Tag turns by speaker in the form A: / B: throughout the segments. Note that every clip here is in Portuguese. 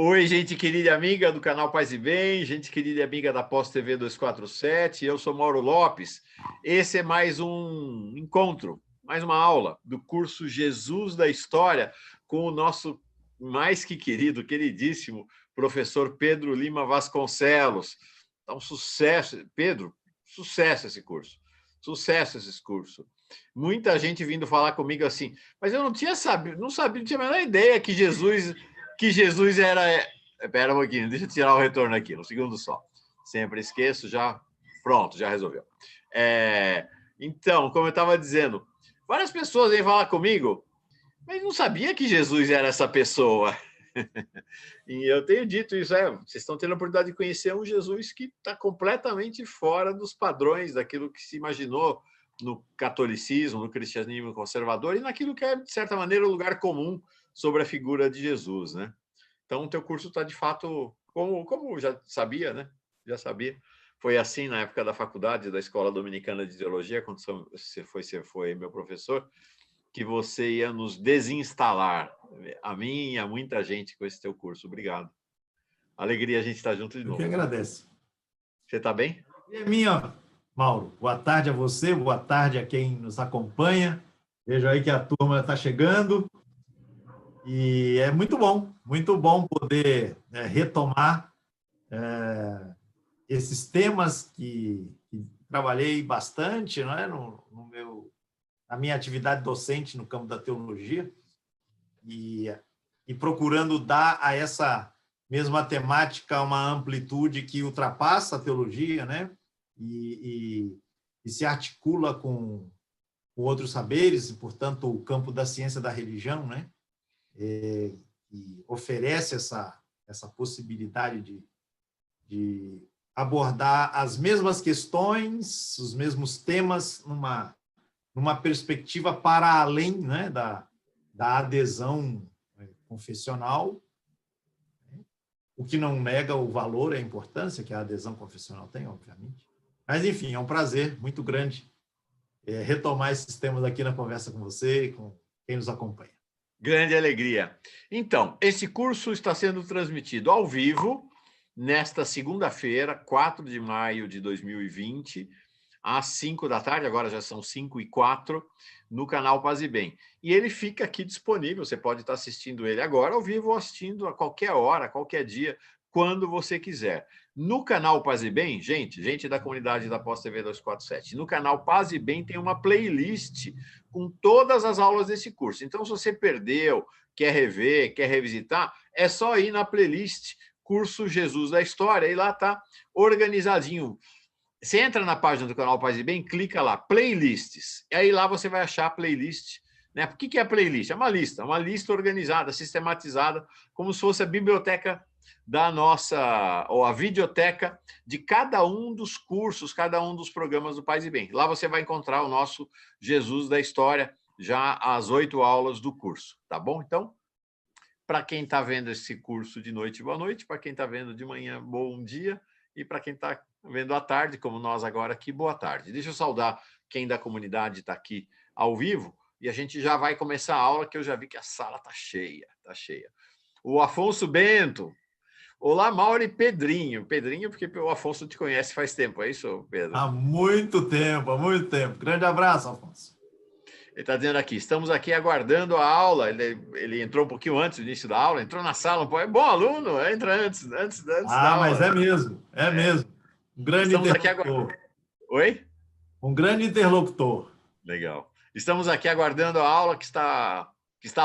A: Oi, gente querida e amiga do canal Paz e Bem, gente querida e amiga da Pós TV 247, eu sou Mauro Lopes. Esse é mais um encontro, mais uma aula do curso Jesus da História com o nosso mais que querido, queridíssimo professor Pedro Lima Vasconcelos. Tá um sucesso, Pedro, sucesso esse curso, sucesso esse curso. Muita gente vindo falar comigo assim, mas eu não tinha sabido, não tinha a menor ideia que Jesus era. Espera um pouquinho, deixa eu tirar o retorno aqui, um segundo só. Sempre esqueço, já. Pronto, já resolveu. Então, como eu estava dizendo, várias pessoas vêm falar comigo, mas não sabia que Jesus era essa pessoa. E eu tenho dito isso, vocês estão tendo a oportunidade de conhecer um Jesus que está completamente fora dos padrões daquilo que se imaginou no catolicismo, no cristianismo conservador e naquilo que é, de certa maneira, o lugar comum sobre a figura de Jesus, né? Então, o teu curso está, de fato, como já sabia, né? Já sabia. Foi assim na época da faculdade, da Escola Dominicana de Teologia, quando você foi meu professor, que você ia nos desinstalar, a mim e a muita gente, com esse teu curso. Obrigado. Alegria a gente estar junto de
B: Eu
A: novo.
B: que agradeço.
A: Você está bem?
B: E é minha, Mauro. Boa tarde a você, boa tarde a quem nos acompanha. Vejo aí que a turma está chegando. E é muito bom poder retomar esses temas que trabalhei bastante, não é? Na minha atividade docente no campo da teologia e procurando dar a essa mesma temática uma amplitude que ultrapassa a teologia, né? E se articula com outros saberes, e, portanto, o campo da ciência da religião, né? E oferece essa possibilidade de abordar as mesmas questões, os mesmos temas, numa perspectiva para além, né, da adesão confessional, o que não nega o valor e a importância que a adesão confessional tem, obviamente. Mas, enfim, é um prazer muito grande retomar esses temas aqui na conversa com você e com quem nos acompanha.
A: Grande alegria. Então, esse curso está sendo transmitido ao vivo nesta segunda-feira, 4 de maio de 2020, às 5 da tarde, agora já são 5h04, no canal Paz e Bem. E ele fica aqui disponível, você pode estar assistindo ele agora ao vivo ou assistindo a qualquer hora, a qualquer dia, quando você quiser. No canal Paz e Bem, gente da comunidade da Pós TV 247, no canal Paz e Bem tem uma playlist com todas as aulas desse curso. Então, se você perdeu, quer rever, quer revisitar, é só ir na playlist Curso Jesus da História e lá está organizadinho. Você entra na página do canal Paz e Bem, clica lá, playlists. E aí lá você vai achar a playlist. Né? O que é a playlist? É uma lista organizada, sistematizada, como se fosse a biblioteca da nossa, ou a videoteca de cada um dos cursos, cada um dos programas do Paz e Bem. Lá você vai encontrar o nosso Jesus da História, já as 8 aulas do curso, tá bom? Então, para quem está vendo esse curso de noite, boa noite. Para quem está vendo de manhã, bom dia. E para quem está vendo à tarde, como nós agora aqui, boa tarde. Deixa eu saudar quem da comunidade está aqui ao vivo. E a gente já vai começar a aula, que eu já vi que a sala está cheia, está cheia. O Afonso Bento. Olá, Mauro e Pedrinho. Pedrinho, porque o Afonso te conhece faz tempo, é isso, Pedro?
B: Há muito tempo, há muito tempo. Grande abraço, Afonso.
A: Ele está dizendo aqui, estamos aqui aguardando a aula. Ele entrou um pouquinho antes do início da aula, entrou na sala, é bom aluno, entra antes da aula.
B: Mas é mesmo, mesmo. Um grande
A: Estamos
B: interlocutor.
A: Aqui Oi?
B: Um grande interlocutor.
A: Legal. Estamos aqui aguardando a aula que está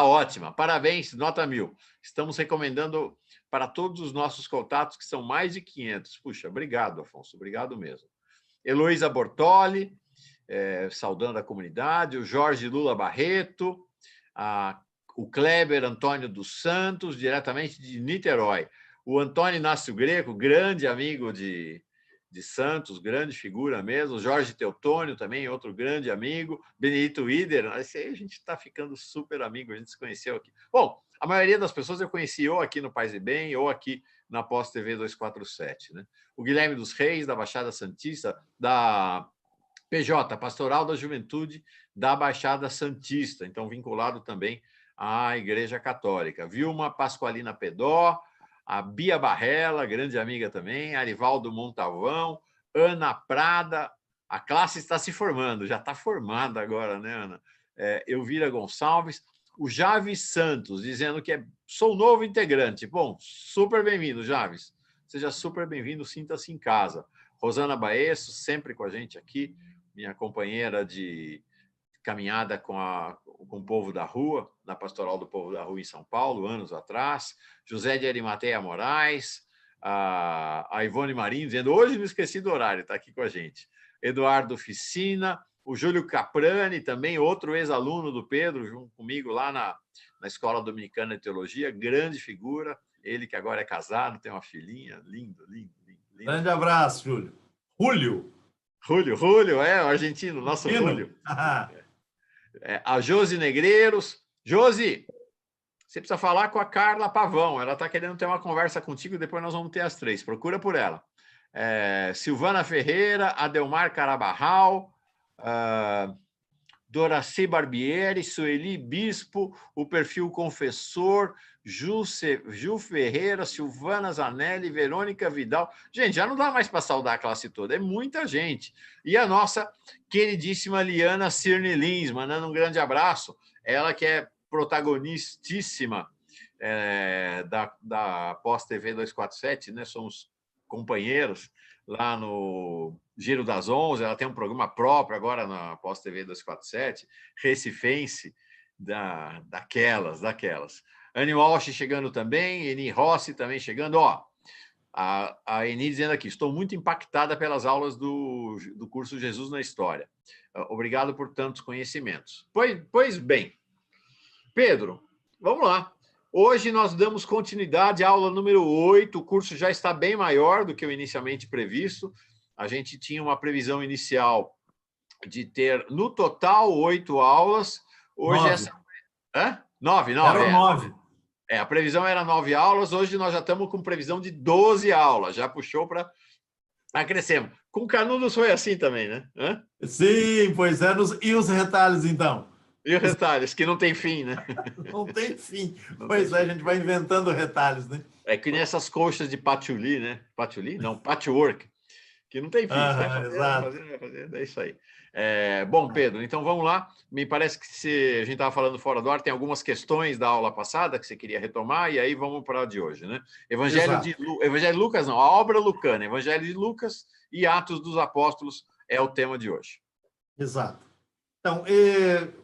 A: ótima. Parabéns, nota 1000. Estamos recomendando para todos os nossos contatos, que são mais de 500. Puxa, obrigado, Afonso, obrigado mesmo. Heloísa Bortoli, saudando a comunidade, o Jorge Lula Barreto, o Kleber Antônio dos Santos, diretamente de Niterói. O Antônio Inácio Greco, grande amigo de Santos, grande figura mesmo. Jorge Teotônio também, outro grande amigo. Benedito Ider, esse aí a gente está ficando super amigo, a gente se conheceu aqui. Bom, a maioria das pessoas eu conheci ou aqui no Paz e Bem ou aqui na Pós TV 247. Né? O Guilherme dos Reis, da Baixada Santista, da PJ, Pastoral da Juventude da Baixada Santista, então vinculado também à Igreja Católica. Vilma Pasqualina Pedó, a Bia Barrela, grande amiga também, Arivaldo Montavão, Ana Prada. A classe está se formando, já está formada agora, né, Ana? Elvira Gonçalves, o Javes Santos, dizendo que sou novo integrante. Bom, super bem-vindo, Javes. Seja super bem-vindo, sinta-se em casa. Rosana Baesso, sempre com a gente aqui, minha companheira de caminhada com o povo da rua, na Pastoral do Povo da Rua em São Paulo, anos atrás. José de Arimateia Moraes, a Ivone Marinho, dizendo, hoje não esqueci do horário, está aqui com a gente. Eduardo Oficina, o Júlio Caprani, também outro ex-aluno do Pedro, junto comigo lá na Escola Dominicana de Teologia, grande figura, ele que agora é casado, tem uma filhinha, lindo, lindo, lindo.
B: Grande abraço, Júlio. Júlio,
A: o argentino, nosso Júlio. A Josi Negreiros. Josi, você precisa falar com a Carla Pavão, ela está querendo ter uma conversa contigo, depois nós vamos ter as 3, procura por ela. Silvana Ferreira, Adelmar Carabarral, Doraci Barbieri, Sueli Bispo, o Perfil Confessor, Ju Ferreira, Silvana Zanelli, Verônica Vidal. Gente, já não dá mais para saudar a classe toda, é muita gente. E a nossa queridíssima Liana Cirne Lins, mandando um grande abraço. Ela que é protagonistíssima da Pós-TV 247, né? Somos companheiros lá no Giro das 11, ela tem um programa próprio agora na Pós-TV 247, recifense, daquelas. Anne Walsh chegando também, Eni Rossi também chegando. A Eni dizendo aqui, estou muito impactada pelas aulas do curso Jesus na História. Obrigado por tantos conhecimentos. Pois bem, Pedro, vamos lá. Hoje nós damos continuidade à aula número 8, o curso já está bem maior do que o inicialmente previsto. A gente tinha uma previsão inicial de ter, no total, 8 aulas. Hoje 9.
B: 9.
A: A previsão era 9 aulas, hoje nós já estamos com previsão de 12 aulas, já puxou para... crescemos. Com Canudos foi assim também, né?
B: Sim, pois é. E os retalhos, então?
A: E os retalhos, que não tem fim, né?
B: Não tem fim. Pois é, a gente vai inventando retalhos, né?
A: É que nem essas coxas de patchouli, né? Patchouli? Não, patchwork. Que não tem fim. Fazendo, é isso aí. Bom, Pedro, então vamos lá. Me parece que a gente estava falando fora do ar, tem algumas questões da aula passada que você queria retomar, e aí vamos para a de hoje, né? Evangelho de Lucas, não, a obra lucana, Evangelho de Lucas e Atos dos Apóstolos é o tema de hoje.
B: Exato. Então,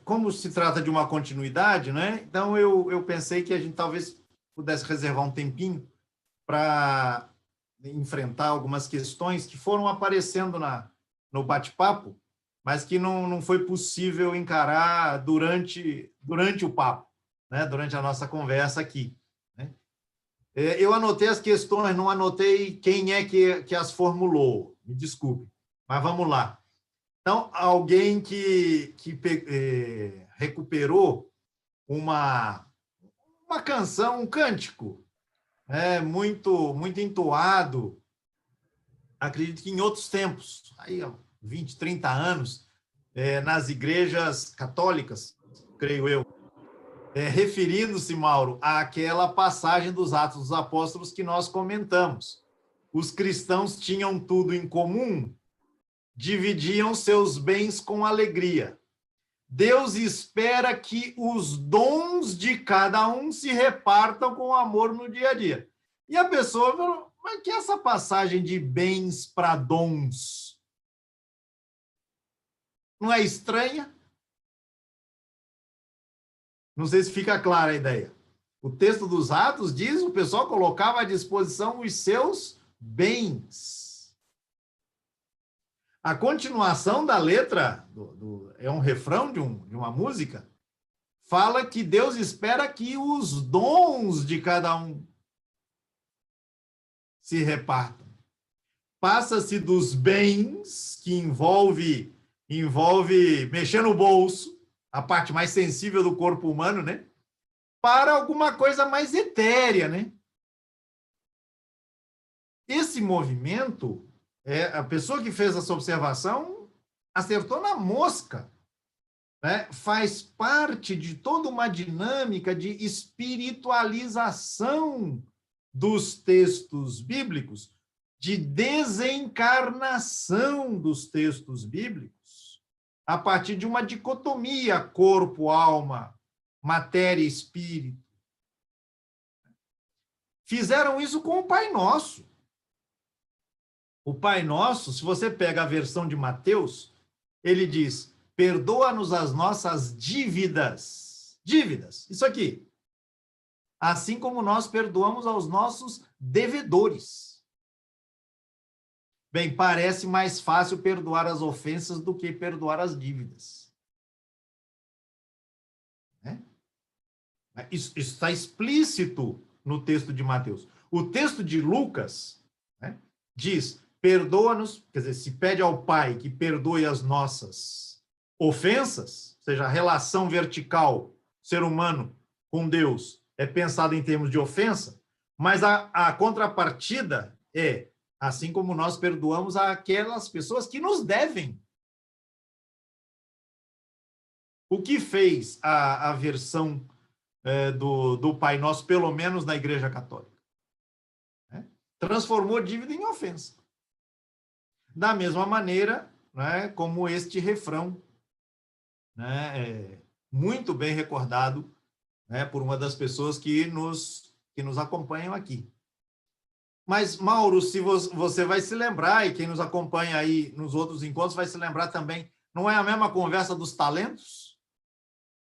B: como se trata de uma continuidade, né? Então eu pensei que a gente talvez pudesse reservar um tempinho para enfrentar algumas questões que foram aparecendo no bate-papo, mas que não foi possível encarar durante o papo, né? Durante a nossa conversa aqui, né? Eu anotei as questões, não anotei quem é que as formulou, me desculpe, mas vamos lá. Então, alguém que recuperou uma canção, um cântico, muito, muito entoado, acredito que em outros tempos, aí, 20, 30 anos, nas igrejas católicas, creio eu, referindo-se, Mauro, àquela passagem dos Atos dos Apóstolos que nós comentamos. Os cristãos tinham tudo em comum, dividiam seus bens com alegria. Deus espera que os dons de cada um se repartam com amor no dia a dia. E a pessoa falou, mas que essa passagem de bens para dons não é estranha? Não sei se fica clara a ideia. O texto dos Atos diz, o pessoal colocava à disposição os seus bens. A continuação da letra, é um refrão de uma música, fala que Deus espera que os dons de cada um se repartam. Passa-se dos bens, que envolve mexer no bolso, a parte mais sensível do corpo humano, né? Para alguma coisa mais etérea, né? Esse movimento, a pessoa que fez essa observação acertou na mosca, né? Faz parte de toda uma dinâmica de espiritualização dos textos bíblicos, de desencarnação dos textos bíblicos, a partir de uma dicotomia corpo, alma, matéria e espírito. Fizeram isso com o Pai Nosso. O Pai Nosso, se você pega a versão de Mateus, ele diz: perdoa-nos as nossas dívidas. Dívidas, isso aqui. Assim como nós perdoamos aos nossos devedores. Bem, parece mais fácil perdoar as ofensas do que perdoar as dívidas. Né? Isso está explícito no texto de Mateus. O texto de Lucas, né, diz: perdoa-nos, quer dizer, se pede ao Pai que perdoe as nossas ofensas, ou seja, a relação vertical ser humano com Deus é pensada em termos de ofensa, mas a contrapartida é assim como nós perdoamos aquelas pessoas que nos devem. O que fez a versão do Pai Nosso, pelo menos na Igreja Católica? Transformou dívida em ofensa. Da mesma maneira, né, como este refrão, né, muito bem recordado, né, por uma das pessoas que nos acompanham aqui. Mas, Mauro, se você vai se lembrar, e quem nos acompanha aí nos outros encontros vai se lembrar também, não é a mesma conversa dos talentos?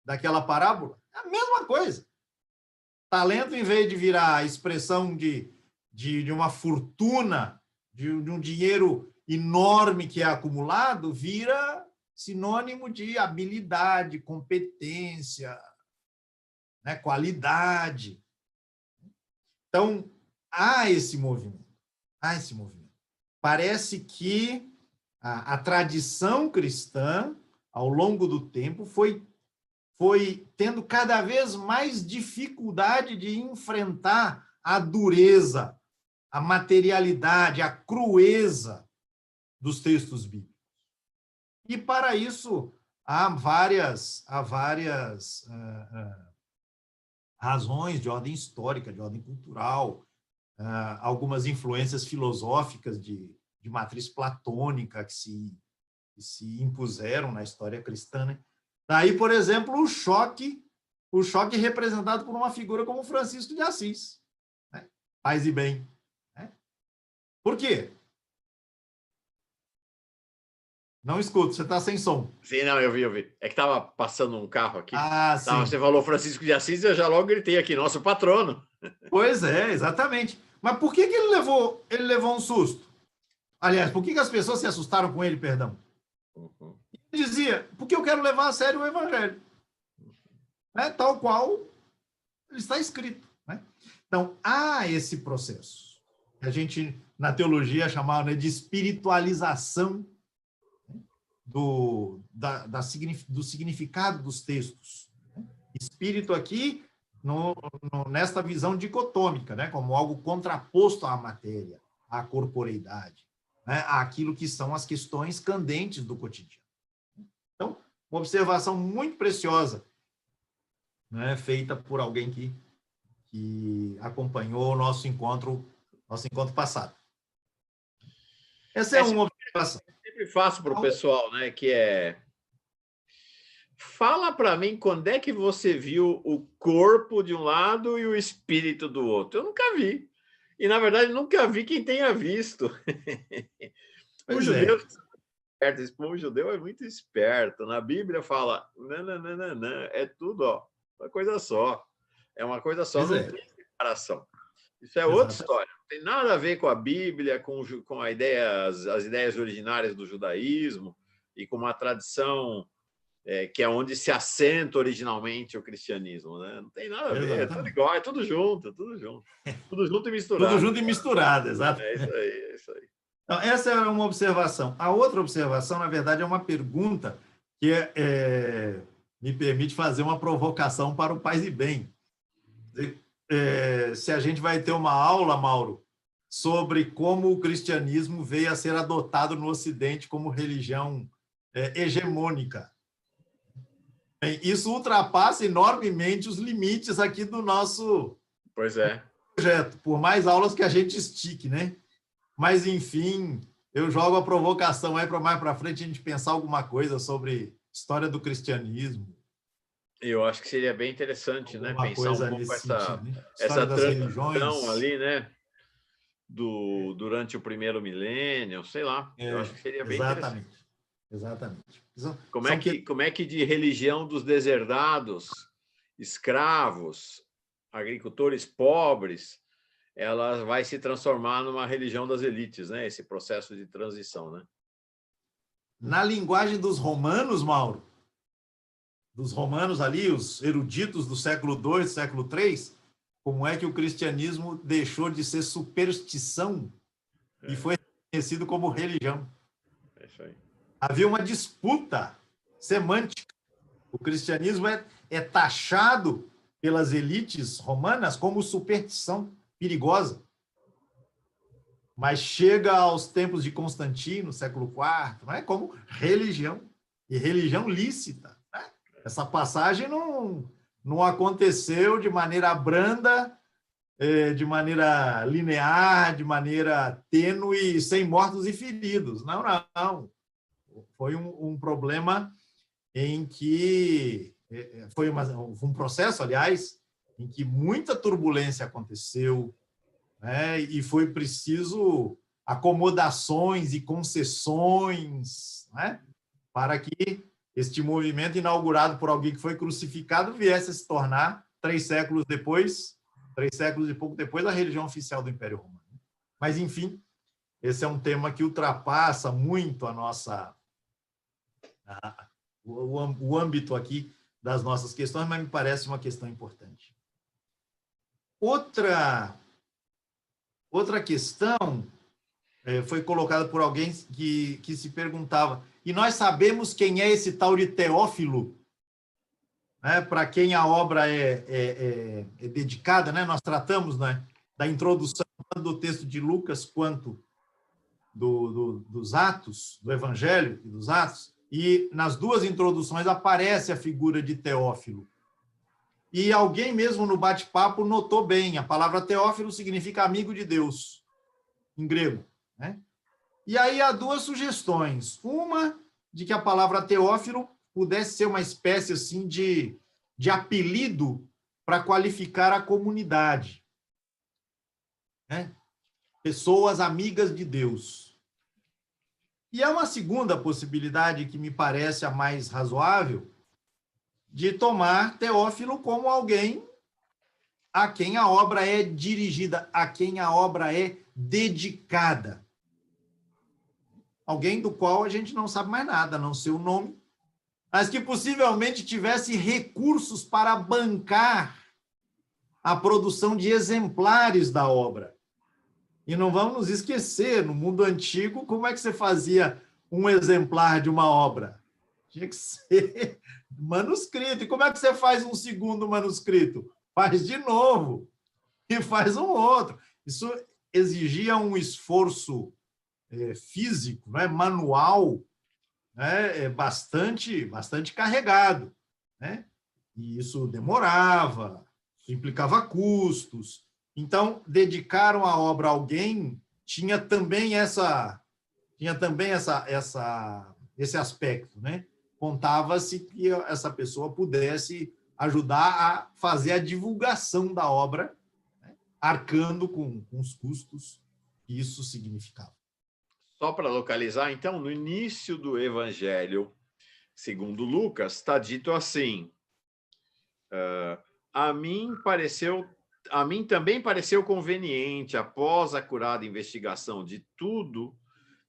B: Daquela parábola? É a mesma coisa. Talento, em vez de virar a expressão de uma fortuna, de um dinheiro enorme que é acumulado, vira sinônimo de habilidade, competência, né, qualidade. Então, há esse movimento. Parece que a tradição cristã, ao longo do tempo, foi tendo cada vez mais dificuldade de enfrentar a dureza, a materialidade, a crueza dos textos bíblicos. E, para isso, há várias razões de ordem histórica, de ordem cultural, algumas influências filosóficas de matriz platônica que se impuseram na história cristã, né? Daí, por exemplo, o choque representado por uma figura como Francisco de Assis, né? Paz e bem. Né? Por quê? Não escuto, você está sem som.
A: Sim, não, eu vi. É que estava passando um carro aqui.
B: Sim.
A: Você falou Francisco de Assis e eu já logo gritei aqui, nosso patrono.
B: Pois é, exatamente. Mas por que ele levou um susto? Aliás, por que as pessoas se assustaram com ele, perdão?
A: Uhum.
B: Ele dizia, porque eu quero levar a sério o evangelho. Né? Tal qual ele está escrito. Né? Então, há esse processo que a gente, na teologia, chamava, né, de espiritualização, né, do significado dos textos. Né? Espírito aqui, nesta visão dicotômica, né, como algo contraposto à matéria, à corporeidade, né, àquilo que são as questões candentes do cotidiano. Então, uma observação muito preciosa, né, feita por alguém que acompanhou o nosso encontro passado. Essa é uma observação.
A: Eu sempre faço para o pessoal, né, que é... Fala para mim quando é que você viu o corpo de um lado e o espírito do outro. Eu nunca vi. E, na verdade, nunca vi quem tenha visto. O judeu, esse povo judeu é muito esperto. Na Bíblia fala, não, é tudo, ó, uma coisa só. É uma coisa só, não tem separação. Isso é outra história. Não tem nada a ver com a Bíblia, com a ideia, as ideias originárias do judaísmo e com uma tradição que é onde se assenta originalmente o cristianismo, né? Não tem nada a ver, é tudo igual, é tudo junto. Tudo junto e misturado.
B: Tudo junto e misturado, exato.
A: É isso aí.
B: Então, essa é uma observação. A outra observação, na verdade, é uma pergunta que me permite fazer uma provocação para o Paz e Bem. Se a gente vai ter uma aula, Mauro, sobre como o cristianismo veio a ser adotado no Ocidente como religião hegemônica. Isso ultrapassa enormemente os limites aqui do nosso...
A: Pois é.
B: projeto, por mais aulas que a gente estique, né? Mas, enfim, eu jogo a provocação aí para mais para frente a gente pensar alguma coisa sobre história do cristianismo.
A: Eu acho que seria bem interessante, né?
B: Alguma
A: Pensar um
B: coisa
A: pouco
B: nesse sentido, né? História
A: essa
B: das
A: transição
B: religiões.
A: ali, né? Durante o primeiro milênio, sei lá. Eu acho que seria bem interessante.
B: Exatamente. Exatamente.
A: Como é que de religião dos deserdados, escravos, agricultores pobres, ela vai se transformar numa religião das elites, né? Esse processo de transição, né?
B: Na linguagem dos romanos, Mauro, dos romanos ali, os eruditos do século II, século III, como é que o cristianismo deixou de ser superstição e foi reconhecido como religião?
A: É isso aí.
B: Havia uma disputa semântica. O cristianismo é taxado pelas elites romanas como superstição perigosa. Mas chega aos tempos de Constantino, século IV, não é? Como religião, e religião lícita. Né? Essa passagem não aconteceu de maneira branda, de maneira linear, de maneira tênue, sem mortos e feridos. Não, não. Foi um problema em que foi um processo, aliás, em que muita turbulência aconteceu, né? E foi preciso acomodações e concessões, né? Para que este movimento inaugurado por alguém que foi crucificado viesse a se tornar, 3 séculos e pouco depois, a religião oficial do Império Romano. Mas, enfim, esse é um tema que ultrapassa muito o âmbito aqui das nossas questões, mas me parece uma questão importante. Outra questão foi colocada por alguém que se perguntava, e nós sabemos quem é esse tal de Teófilo, né, para quem a obra é dedicada, né? Nós tratamos, né, da introdução tanto do texto de Lucas quanto dos Atos, do Evangelho e dos Atos, e nas duas introduções aparece a figura de Teófilo. E alguém mesmo no bate-papo notou bem, a palavra Teófilo significa amigo de Deus, em grego. Né? E aí há duas sugestões. Uma, de que a palavra Teófilo pudesse ser uma espécie assim de apelido para qualificar a comunidade. Né? Pessoas amigas de Deus. E há uma segunda possibilidade que me parece a mais razoável, de tomar Teófilo como alguém a quem a obra é dirigida, a quem a obra é dedicada. Alguém do qual a gente não sabe mais nada, a não ser o nome, mas que possivelmente tivesse recursos para bancar a produção de exemplares da obra. E não vamos nos esquecer, no mundo antigo, como é que você fazia um exemplar de uma obra? Tinha que ser manuscrito. E como é que você faz um segundo manuscrito? Faz de novo e faz um outro. Isso exigia um esforço físico, né, manual, né, bastante carregado. Né? E isso demorava, implicava custos. Então, dedicaram a obra a alguém tinha também esse aspecto, né? Contava-se que essa pessoa pudesse ajudar a fazer a divulgação da obra, né? Arcando com os custos que isso significava.
A: Só para localizar, então, no início do Evangelho, segundo Lucas, está dito assim: a mim também pareceu conveniente, após a acurada investigação de tudo,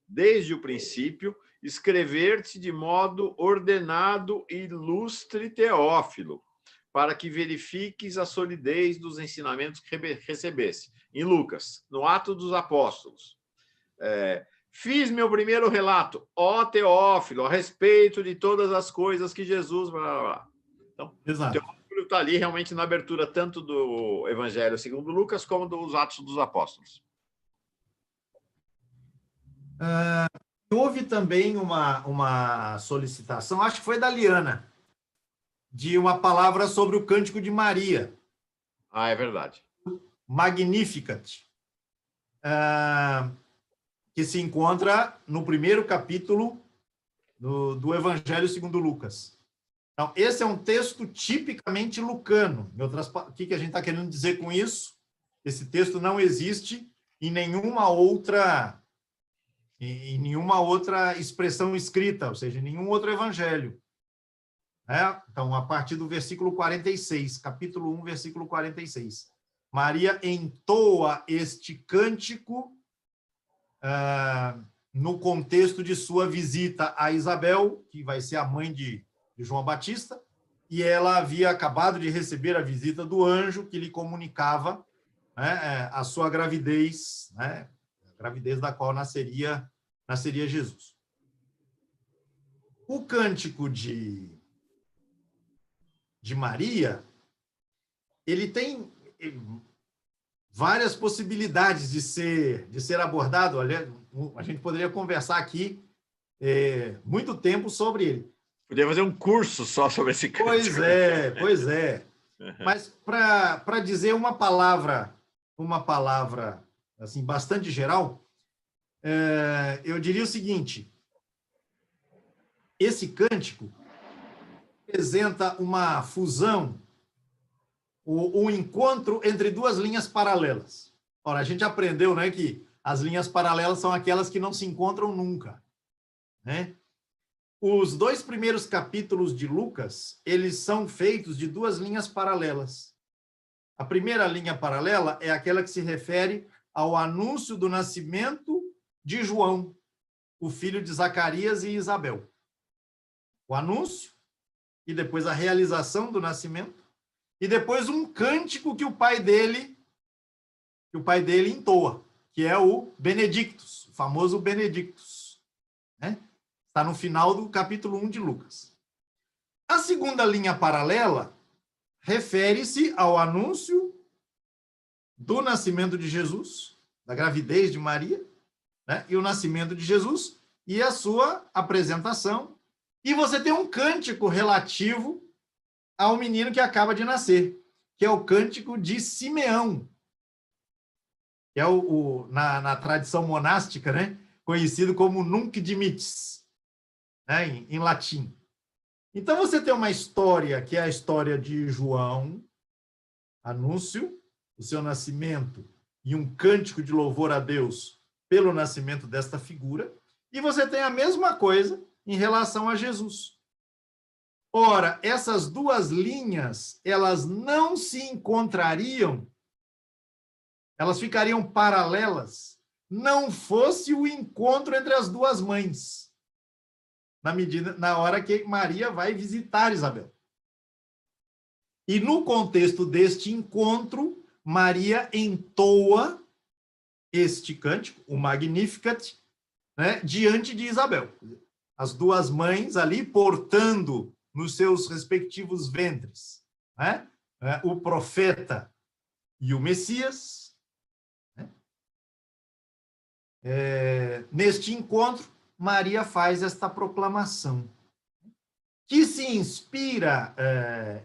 A: desde o princípio, escrever-te de modo ordenado e ilustre, Teófilo, para que verifiques a solidez dos ensinamentos que recebesse. Em Lucas, no Ato dos Apóstolos. Fiz meu primeiro relato, ó Teófilo, a respeito de todas as coisas que Jesus... Blá, blá, blá. Então,
B: exato.
A: Teófilo está ali realmente na abertura tanto do Evangelho segundo Lucas como dos Atos dos Apóstolos.
B: Houve também uma solicitação, acho que foi da Liana, de uma palavra sobre o Cântico de Maria.
A: Ah, é verdade.
B: Magnificat, que se encontra no primeiro capítulo do Evangelho segundo Lucas. Então, esse é um texto tipicamente lucano. O que a gente está querendo dizer com isso? Esse texto não existe em nenhuma outra expressão escrita, ou seja, em nenhum outro evangelho. Então, a partir do versículo 46, capítulo 1, versículo 46. Maria entoa este cântico no contexto de sua visita a Isabel, que vai ser a mãe de João Batista, e ela havia acabado de receber a visita do anjo que lhe comunicava, né, a sua gravidez, né, a gravidez da qual nasceria Jesus. O cântico de Maria, ele tem várias possibilidades de ser abordado. Olha, a gente poderia conversar aqui muito tempo sobre ele.
A: Podia fazer um curso só sobre esse cântico.
B: Pois é. Mas para dizer uma palavra assim bastante geral, eu diria o seguinte: esse cântico representa uma fusão, um encontro entre duas linhas paralelas. Ora, a gente aprendeu, né, que as linhas paralelas são aquelas que não se encontram nunca, né? Os 2 primeiros capítulos de Lucas, eles são feitos de duas linhas paralelas. A primeira linha paralela é aquela que se refere ao anúncio do nascimento de João, o filho de Zacarias e Isabel. O anúncio, e depois a realização do nascimento, e depois um cântico que o pai dele entoa, que é o Benedictus, o famoso Benedictus, né? Está no final do capítulo 1 de Lucas. A segunda linha paralela refere-se ao anúncio do nascimento de Jesus, da gravidez de Maria, né? E o nascimento de Jesus e a sua apresentação. E você tem um cântico relativo ao menino que acaba de nascer, que é o cântico de Simeão, que é na tradição monástica, né, conhecido como Nunc Dimittis, né, em latim. Então, você tem uma história que é a história de João, anúncio, o seu nascimento, e um cântico de louvor a Deus pelo nascimento desta figura, e você tem a mesma coisa em relação a Jesus. Ora, essas duas linhas, elas não se encontrariam, elas ficariam paralelas, não fosse o encontro entre as duas mães, na hora que Maria vai visitar Isabel. E no contexto deste encontro, Maria entoa este cântico, o Magnificat, né, diante de Isabel. As duas mães ali portando nos seus respectivos ventres, né, o profeta e o Messias. Né? Neste encontro, Maria faz esta proclamação, que se inspira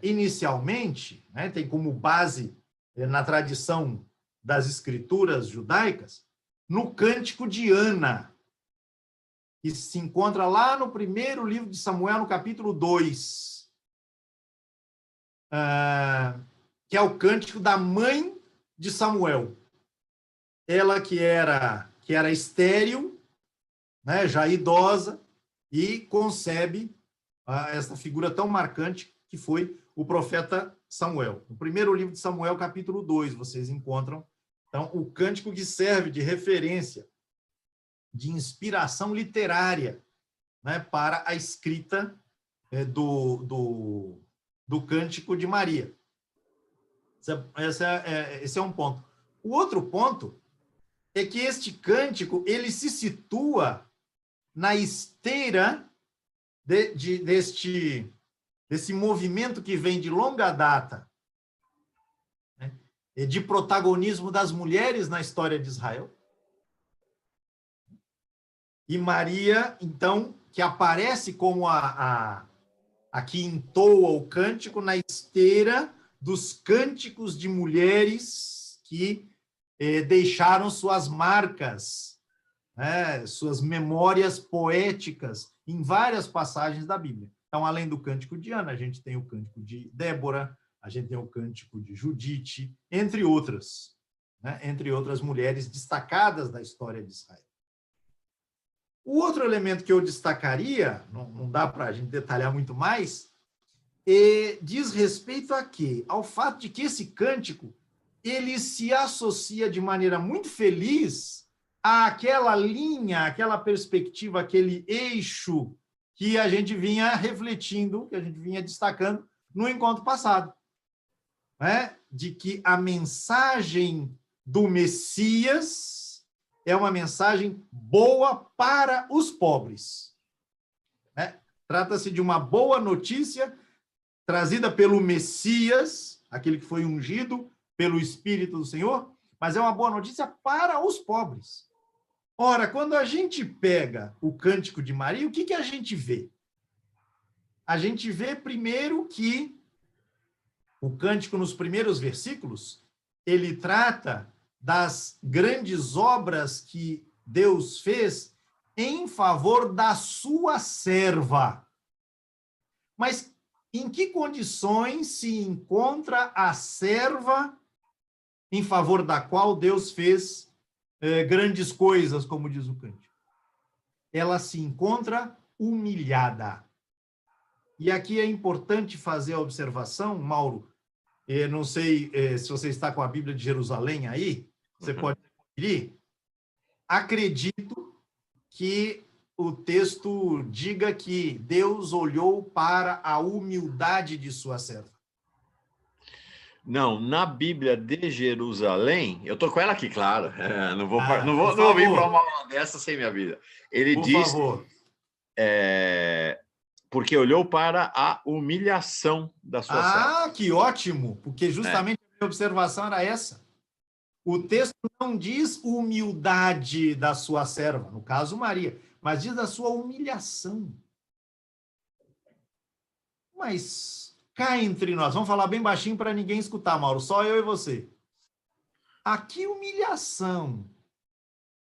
B: inicialmente, né, tem como base na tradição das escrituras judaicas, no Cântico de Ana, que se encontra lá no primeiro livro de Samuel, no capítulo 2, que é o cântico da mãe de Samuel. Ela que era estéril, né, já idosa, e concebe essa figura tão marcante que foi o profeta Samuel. No primeiro livro de Samuel, capítulo 2, vocês encontram, então, o cântico que serve de referência, de inspiração literária, né, para a escrita do Cântico de Maria. Esse é um ponto. O outro ponto é que este cântico ele se situa na esteira desse movimento que vem de longa data, né, de protagonismo das mulheres na história de Israel. E Maria, então, que aparece como a que entoa o cântico na esteira dos cânticos de mulheres que deixaram suas marcas, né, suas memórias poéticas em várias passagens da Bíblia. Então, além do Cântico de Ana, a gente tem o Cântico de Débora, a gente tem o Cântico de Judite, entre outras, né, entre outras mulheres destacadas da história de Israel. O outro elemento que eu destacaria, não dá para a gente detalhar muito mais, diz respeito a quê? Ao fato de que esse cântico ele se associa de maneira muito feliz àquela linha, àquela perspectiva, aquele eixo que a gente vinha refletindo, que a gente vinha destacando no encontro passado, né? De que a mensagem do Messias é uma mensagem boa para os pobres, né? Trata-se de uma boa notícia trazida pelo Messias, aquele que foi ungido pelo Espírito do Senhor, mas é uma boa notícia para os pobres. Ora, quando a gente pega o Cântico de Maria, o que a gente vê? A gente vê primeiro que o cântico, nos primeiros versículos, ele trata das grandes obras que Deus fez em favor da sua serva. Mas em que condições se encontra a serva em favor da qual Deus fez grandes coisas, como diz o cântico? Ela se encontra humilhada. E aqui é importante fazer a observação, Mauro, não sei se você está com a Bíblia de Jerusalém aí, você pode conferir. Acredito que o texto diga que Deus olhou para a humildade de sua serva.
A: Não, na Bíblia de Jerusalém, eu estou com ela aqui, claro. Não vou vir para uma aula dessa sem minha Bíblia. Ele diz, porque olhou para a humilhação da sua serva.
B: Ah, que ótimo! Porque justamente a minha observação era essa. O texto não diz humildade da sua serva, no caso Maria, mas diz da sua humilhação. Mas cá entre nós, vamos falar bem baixinho para ninguém escutar, Mauro, só eu e você. A que humilhação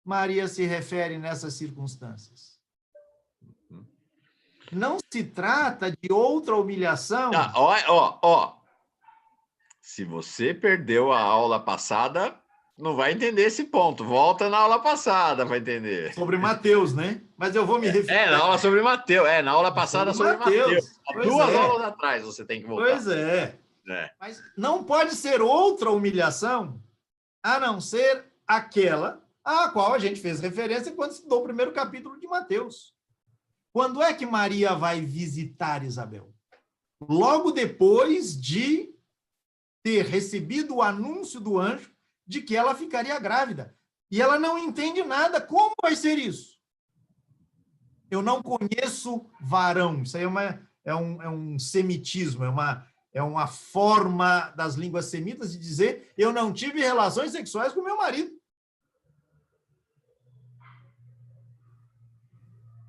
B: Maria se refere nessas circunstâncias? Não se trata de outra humilhação.
A: Se você perdeu a aula passada, não vai entender esse ponto. Volta na aula passada para entender.
B: Sobre Mateus, né? Mas eu vou me referir.
A: Na aula sobre Mateus. Na aula passada sobre Mateus. Duas aulas atrás você tem que voltar.
B: Pois é. Mas não pode ser outra humilhação a não ser aquela a qual a gente fez referência quando estudou o primeiro capítulo de Mateus. Quando é que Maria vai visitar Isabel? Logo depois de ter recebido o anúncio do anjo de que ela ficaria grávida. E ela não entende nada. Como vai ser isso? Eu não conheço varão. Isso aí é um semitismo, é uma forma das línguas semitas de dizer eu não tive relações sexuais com meu marido.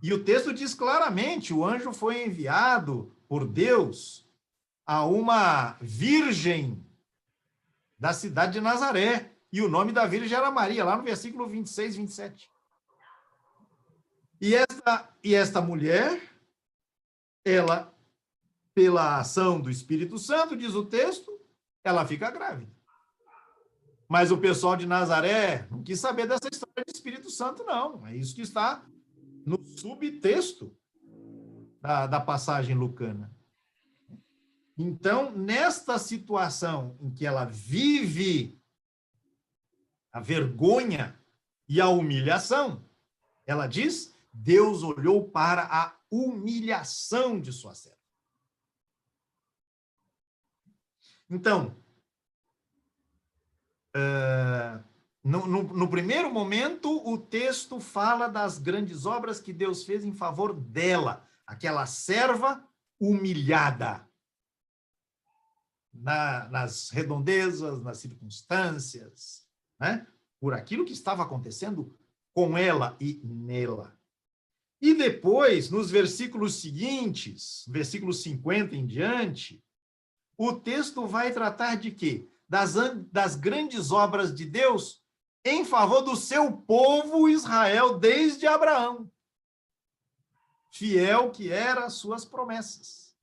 B: E o texto diz claramente, o anjo foi enviado por Deus a uma virgem da cidade de Nazaré, e o nome da virgem era Maria, lá no versículo 26, 27. E esta mulher, ela, pela ação do Espírito Santo, diz o texto, ela fica grávida. Mas o pessoal de Nazaré não quis saber dessa história de Espírito Santo, não. É isso que está no subtexto da passagem lucana. Então, nesta situação em que ela vive a vergonha e a humilhação, ela diz, Deus olhou para a humilhação de sua serva. Então, no primeiro momento, o texto fala das grandes obras que Deus fez em favor dela, aquela serva humilhada. Nas redondezas, nas circunstâncias, né? Por aquilo que estava acontecendo com ela e nela. E depois, nos versículos seguintes, versículo 50 em diante, o texto vai tratar de quê? das grandes obras de Deus em favor do seu povo Israel desde Abraão, fiel que era às suas promessas.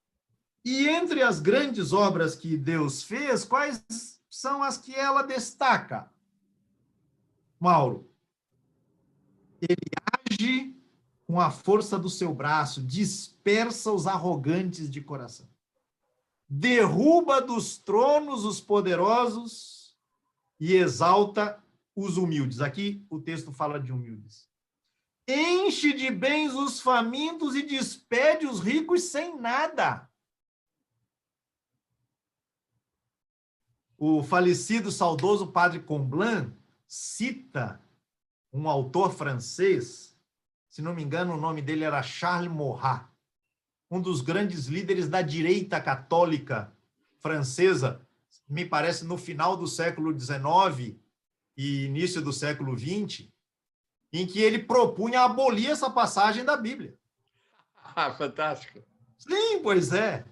B: E entre as grandes obras que Deus fez, quais são as que ela destaca, Mauro? Ele age com a força do seu braço, dispersa os arrogantes de coração, derruba dos tronos os poderosos e exalta os humildes. Aqui o texto fala de humildes. Enche de bens os famintos e despede os ricos sem nada. O falecido, saudoso padre Comblan cita um autor francês, se não me engano, o nome dele era Charles Maurras, um dos grandes líderes da direita católica francesa, me parece no final do século XIX e início do século XX, em que ele propunha abolir essa passagem da Bíblia.
A: Ah, fantástico.
B: Sim, pois é.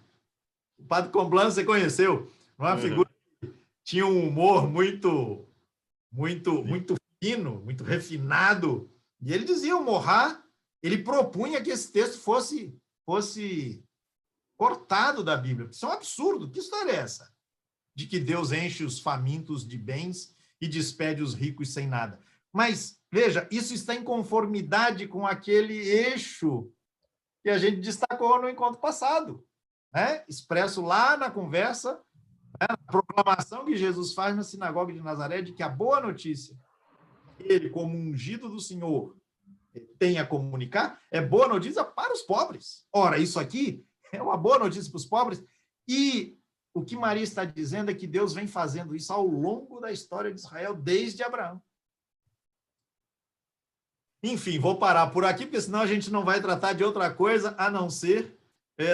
B: O padre Comblan você conheceu, uma figura que tinha um humor muito fino, muito refinado, e ele dizia, o Maurras, ele propunha que esse texto fosse cortado da Bíblia. Isso é um absurdo. Que história é essa? De que Deus enche os famintos de bens e despede os ricos sem nada. Mas, veja, isso está em conformidade com aquele eixo que a gente destacou no encontro passado, né? Expresso lá na conversa, né? Na proclamação que Jesus faz na sinagoga de Nazaré, de que a boa notícia, ele, como ungido do Senhor, tem a comunicar, é boa notícia para os pobres. Ora, isso aqui é uma boa notícia para os pobres. E o que Maria está dizendo é que Deus vem fazendo isso ao longo da história de Israel, desde Abraão. Enfim, vou parar por aqui, porque senão a gente não vai tratar de outra coisa a não ser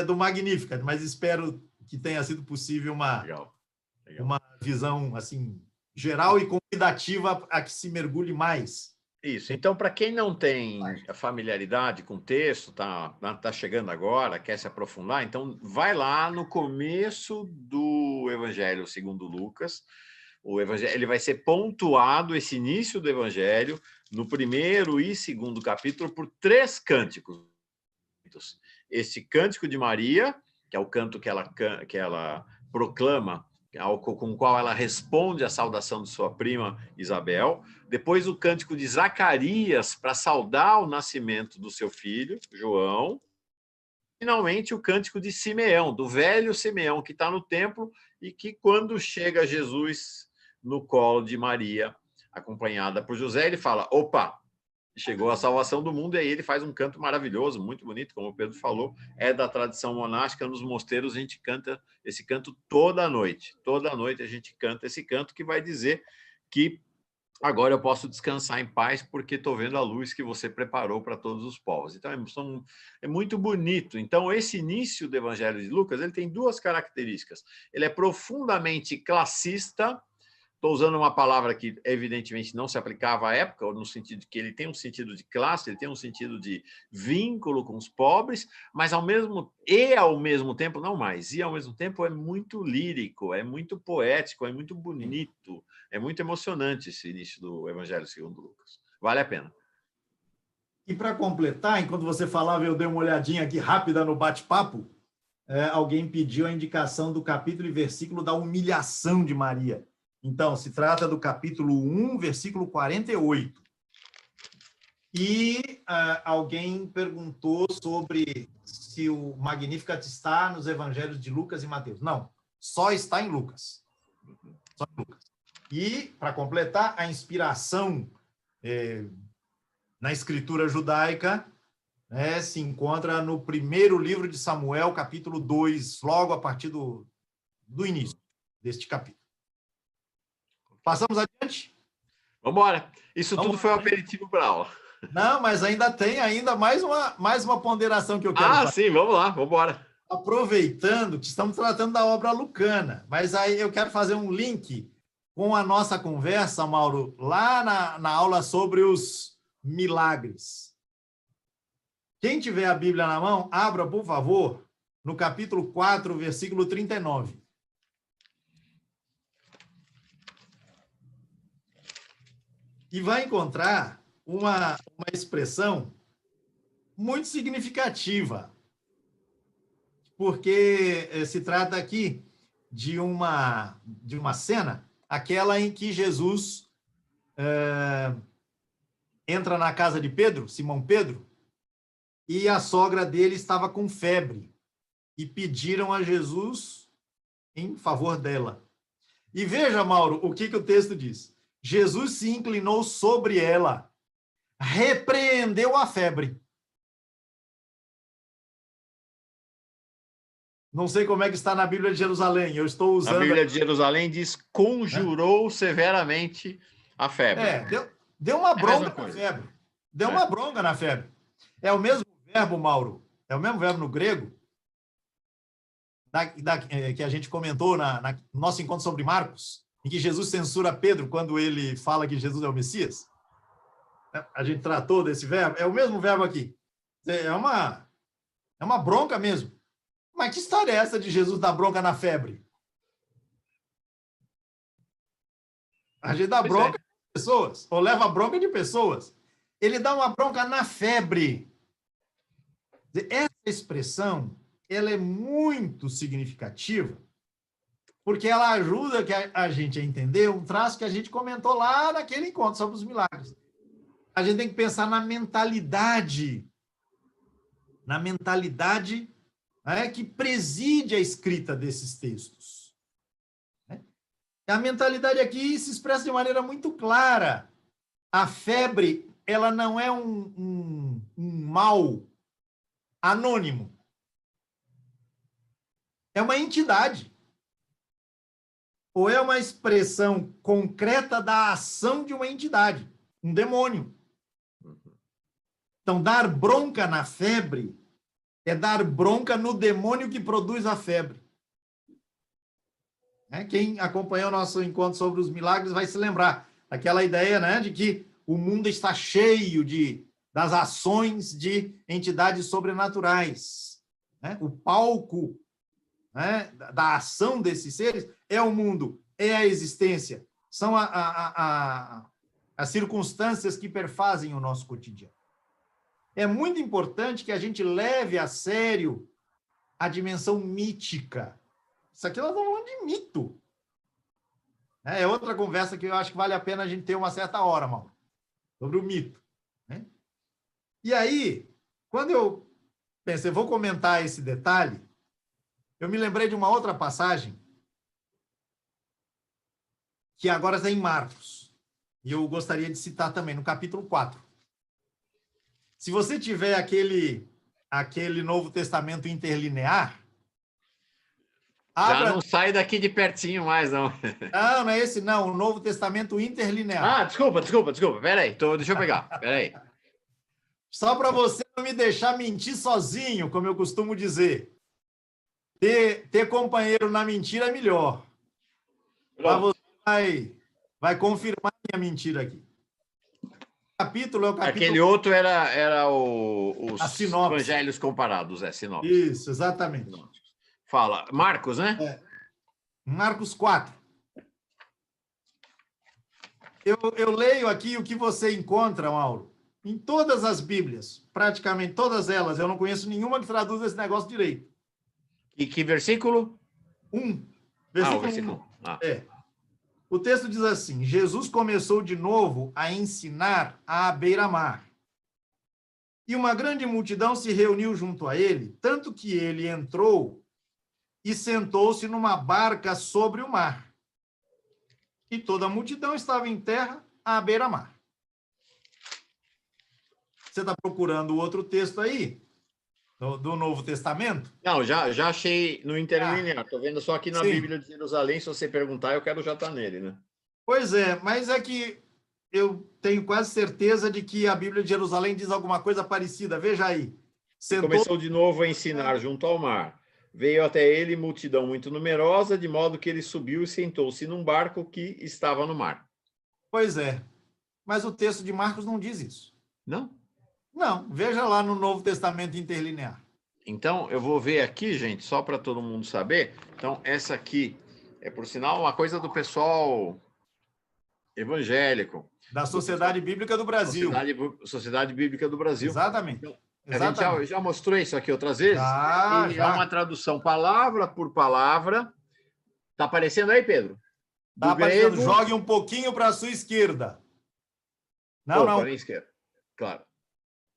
B: do Magnificat, mas espero que tenha sido possível uma visão assim, geral e convidativa a que se mergulhe mais.
A: Isso. Então, para quem não tem familiaridade com o texto, tá chegando agora, quer se aprofundar, então vai lá no começo do Evangelho segundo Lucas. O Evangelho, ele vai ser pontuado, esse início do Evangelho, no primeiro e segundo capítulo, por 3 cânticos. Esse cântico de Maria, que é o canto que ela proclama, com o qual ela responde à saudação de sua prima Isabel. Depois o cântico de Zacarias, para saudar o nascimento do seu filho, João. Finalmente o cântico de Simeão, do velho Simeão, que está no templo e que, quando chega Jesus no colo de Maria, acompanhada por José, ele fala, opa, chegou a salvação do mundo, e aí ele faz um canto maravilhoso, muito bonito, como o Pedro falou, é da tradição monástica. Nos mosteiros a gente canta esse canto toda noite a gente canta esse canto, que vai dizer que agora eu posso descansar em paz, porque estou vendo a luz que você preparou para todos os povos. Então é muito bonito. Então esse início do Evangelho de Lucas, ele tem 2 características. Ele é profundamente classista. Estou usando uma palavra que, evidentemente, não se aplicava à época, no sentido de que ele tem um sentido de classe, ele tem um sentido de vínculo com os pobres, mas ao mesmo tempo, não mais, e ao mesmo tempo é muito lírico, é muito poético, é muito bonito, é muito emocionante esse início do Evangelho segundo Lucas. Vale a pena.
B: E para completar, enquanto você falava, eu dei uma olhadinha aqui rápida no bate-papo, alguém pediu a indicação do capítulo e versículo da humilhação de Maria. Então, se trata do capítulo 1, versículo 48. E alguém perguntou sobre se o Magnificat está nos evangelhos de Lucas e Mateus. Não, só está em Lucas. Só em Lucas. E, para completar, a inspiração na escritura judaica se encontra no primeiro livro de Samuel, capítulo 2, logo a partir do início deste capítulo. Passamos adiante?
A: Vamos embora. Isso tudo foi um aperitivo para a aula.
B: Não, mas ainda tem mais uma ponderação que eu quero fazer.
A: Sim, vamos lá, vamos embora.
B: Aproveitando que estamos tratando da obra lucana, mas aí eu quero fazer um link com a nossa conversa, Mauro, lá na aula sobre os milagres. Quem tiver a Bíblia na mão, abra, por favor, no capítulo 4, versículo 39. e vai encontrar uma expressão muito significativa, porque se trata aqui de uma cena, aquela em que Jesus entra na casa de Pedro, Simão Pedro, e a sogra dele estava com febre, e pediram a Jesus em favor dela. E veja, Mauro, o que o texto diz. Jesus se inclinou sobre ela, repreendeu a febre. Não sei como é que está na Bíblia de Jerusalém, eu estou usando...
A: A Bíblia de Jerusalém diz, conjurou severamente a febre.
B: Deu uma bronca na febre. Deu uma bronca na febre. É o mesmo verbo, Mauro, é o mesmo verbo no grego, que a gente comentou no nosso encontro sobre Marcos, em que Jesus censura Pedro quando ele fala que Jesus é o Messias. A gente tratou desse verbo, é o mesmo verbo aqui. É uma bronca mesmo. Mas que história é essa de Jesus dar bronca na febre? A gente dá bronca de pessoas, ou leva bronca de pessoas. Ele dá uma bronca na febre. Essa expressão, ela é muito significativa, porque ela ajuda a gente a entender um traço que a gente comentou lá naquele encontro sobre os milagres. A gente tem que pensar na mentalidade que preside a escrita desses textos. A mentalidade aqui se expressa de maneira muito clara. A febre, ela não é um mal anônimo. É uma entidade. Ou é uma expressão concreta da ação de uma entidade, um demônio. Então, dar bronca na febre é dar bronca no demônio que produz a febre. Quem acompanhou o nosso encontro sobre os milagres vai se lembrar daquela ideia, de que o mundo está cheio das ações de entidades sobrenaturais. O palco da ação desses seres é o mundo, é a existência, são as circunstâncias que perfazem o nosso cotidiano. É muito importante que a gente leve a sério a dimensão mítica. Isso aqui nós estamos falando de mito. É outra conversa que eu acho que vale a pena a gente ter uma certa hora, Mauro, sobre o mito. E aí, quando eu pensei, vou comentar esse detalhe, eu me lembrei de uma outra passagem que agora está em Marcos. E eu gostaria de citar também, no capítulo 4. Se você tiver aquele Novo Testamento interlinear...
A: Já não sai daqui de pertinho mais, não.
B: Não é esse, não. O Novo Testamento interlinear.
A: Desculpa. Peraí, deixa eu pegar. Peraí.
B: Só para você não me deixar mentir sozinho, como eu costumo dizer. Ter companheiro na mentira é melhor. Mas você vai confirmar a minha mentira aqui. Capítulo é o capítulo...
A: Aquele outro era os
B: sinopse.
A: Evangelhos comparados, sinopse.
B: Isso, exatamente.
A: Fala. Marcos, né?
B: Marcos 4. Eu leio aqui o que você encontra, Mauro, em todas as Bíblias, praticamente todas elas. Eu não conheço nenhuma que traduz esse negócio direito.
A: E que versículo?
B: 1.
A: Versículo
B: 1. O texto diz assim: Jesus começou de novo a ensinar à beira-mar. E uma grande multidão se reuniu junto a ele, tanto que ele entrou e sentou-se numa barca sobre o mar. E toda a multidão estava em terra à beira-mar. Você está procurando o outro texto aí, do Novo Testamento?
A: Não, já achei no interlinear. Estou vendo só aqui na Bíblia de Jerusalém. Se você perguntar, eu quero já estar nele, né?
B: Pois é, mas é que eu tenho quase certeza de que a Bíblia de Jerusalém diz alguma coisa parecida. Veja aí.
A: Começou de novo a ensinar junto ao mar. Veio até ele multidão muito numerosa, de modo que ele subiu e sentou-se num barco que estava no mar.
B: Pois é, mas o texto de Marcos não diz isso.
A: Não?
B: Não, veja lá no Novo Testamento interlinear.
A: Então, eu vou ver aqui, gente, só para todo mundo saber. Então, essa aqui é, por sinal, uma coisa do pessoal evangélico.
B: Da Sociedade Bíblica do Brasil.
A: Sociedade Bíblica do Brasil.
B: Exatamente.
A: Então,
B: Exatamente.
A: a gente já mostrou isso aqui outras vezes.
B: Já.
A: É uma tradução palavra por palavra. Está aparecendo aí, Pedro?
B: Está aparecendo. Jogue um pouquinho para a sua esquerda. Não.
A: Para a minha esquerda. Claro.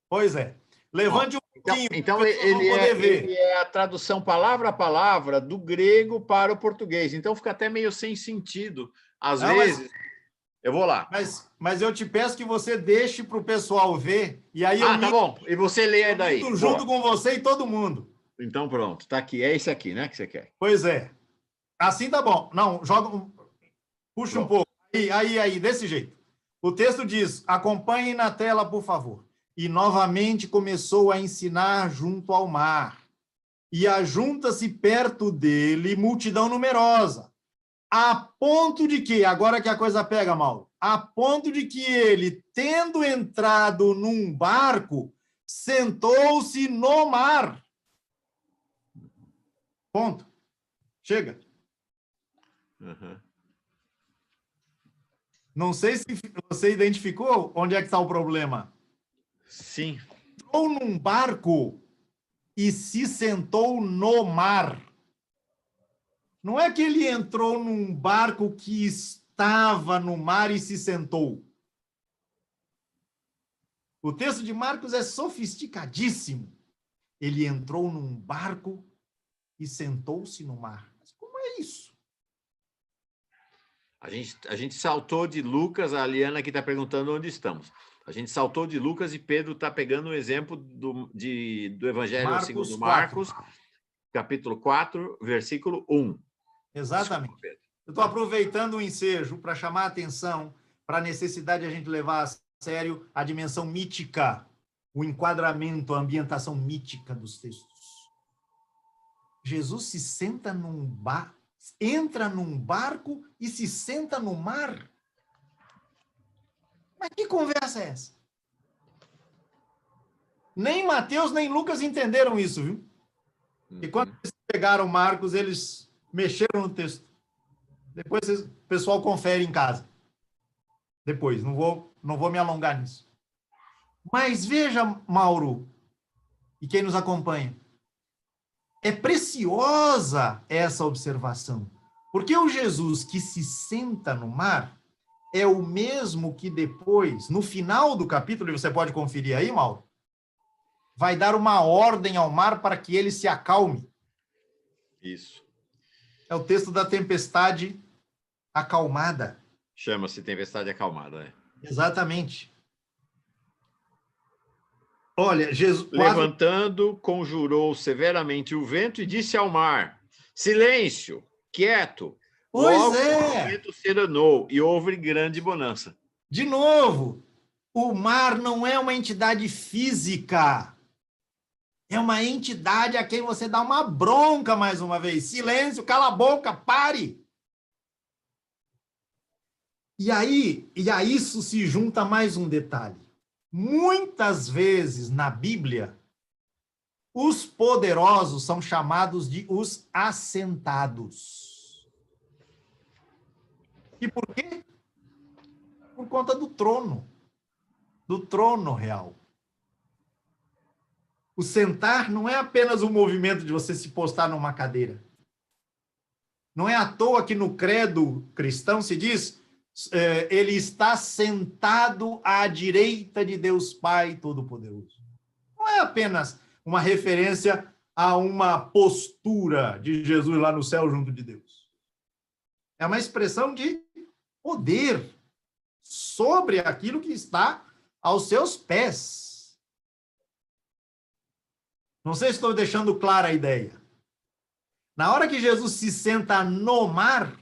B: Pois é. Levante um pouquinho.
A: Então ele é a tradução palavra a palavra do grego para o português. Então fica até meio sem sentido. Às vezes... Eu vou lá.
B: Mas eu te peço que você deixe para o pessoal ver. E aí
A: tá bom. E você lê daí.
B: Junto com você e todo mundo.
A: Então pronto. Está aqui. É esse aqui, né, que você quer.
B: Pois é. Assim tá bom. Não, puxa um pouco. Aí, desse jeito. O texto diz, acompanhem na tela, por favor. E novamente começou a ensinar junto ao mar. E ajunta-se perto dele multidão numerosa. A ponto de que, agora que a coisa pega, Mauro, a ponto de que ele, tendo entrado num barco, sentou-se no mar. Ponto. Chega.
A: Uhum.
B: Não sei se você identificou onde é que está o problema.
A: Sim.
B: Entrou num barco e se sentou no mar. Não é que ele entrou num barco que estava no mar e se sentou. O texto de Marcos é sofisticadíssimo. Ele entrou num barco e sentou-se no mar. Mas como é isso?
A: A gente saltou de Lucas, a Aliana aqui está perguntando onde estamos. A gente saltou de Lucas e Pedro está pegando o exemplo do Evangelho segundo Marcos, capítulo 4, versículo 1.
B: Exatamente. Eu estou aproveitando o ensejo para chamar a atenção para a necessidade de a gente levar a sério a dimensão mítica, o enquadramento, a ambientação mítica dos textos. Jesus se senta entra num barco e se senta no mar. Mas que conversa é essa? Nem Mateus nem Lucas entenderam isso, viu? E quando eles pegaram Marcos, eles mexeram no texto. Depois o pessoal confere em casa. Depois, não vou me alongar nisso. Mas veja, Mauro, e quem nos acompanha, é preciosa essa observação, porque o Jesus que se senta no mar é o mesmo que depois, no final do capítulo, e você pode conferir aí, Mauro, vai dar uma ordem ao mar para que ele se acalme.
A: Isso.
B: É o texto da tempestade acalmada.
A: Chama-se tempestade acalmada, né?
B: Exatamente. Olha, Jesus...
A: Levantando, conjurou severamente o vento e disse ao mar, silêncio, quieto.
B: Pois
A: Logo,
B: é.
A: o vento serenou e houve grande bonança.
B: De novo, o mar não é uma entidade física. É uma entidade a quem você dá uma bronca mais uma vez. Silêncio, cala a boca, pare. E aí, a isso se junta mais um detalhe. Muitas vezes na Bíblia, os poderosos são chamados de os assentados. E por quê? Por conta do trono real. O sentar não é apenas um movimento de você se postar numa cadeira. Não é à toa que no credo cristão se diz, ele está sentado à direita de Deus Pai Todo-Poderoso. Não é apenas uma referência a uma postura de Jesus lá no céu junto de Deus. É uma expressão de poder sobre aquilo que está aos seus pés. Não sei se estou deixando clara a ideia. Na hora que Jesus se senta no mar,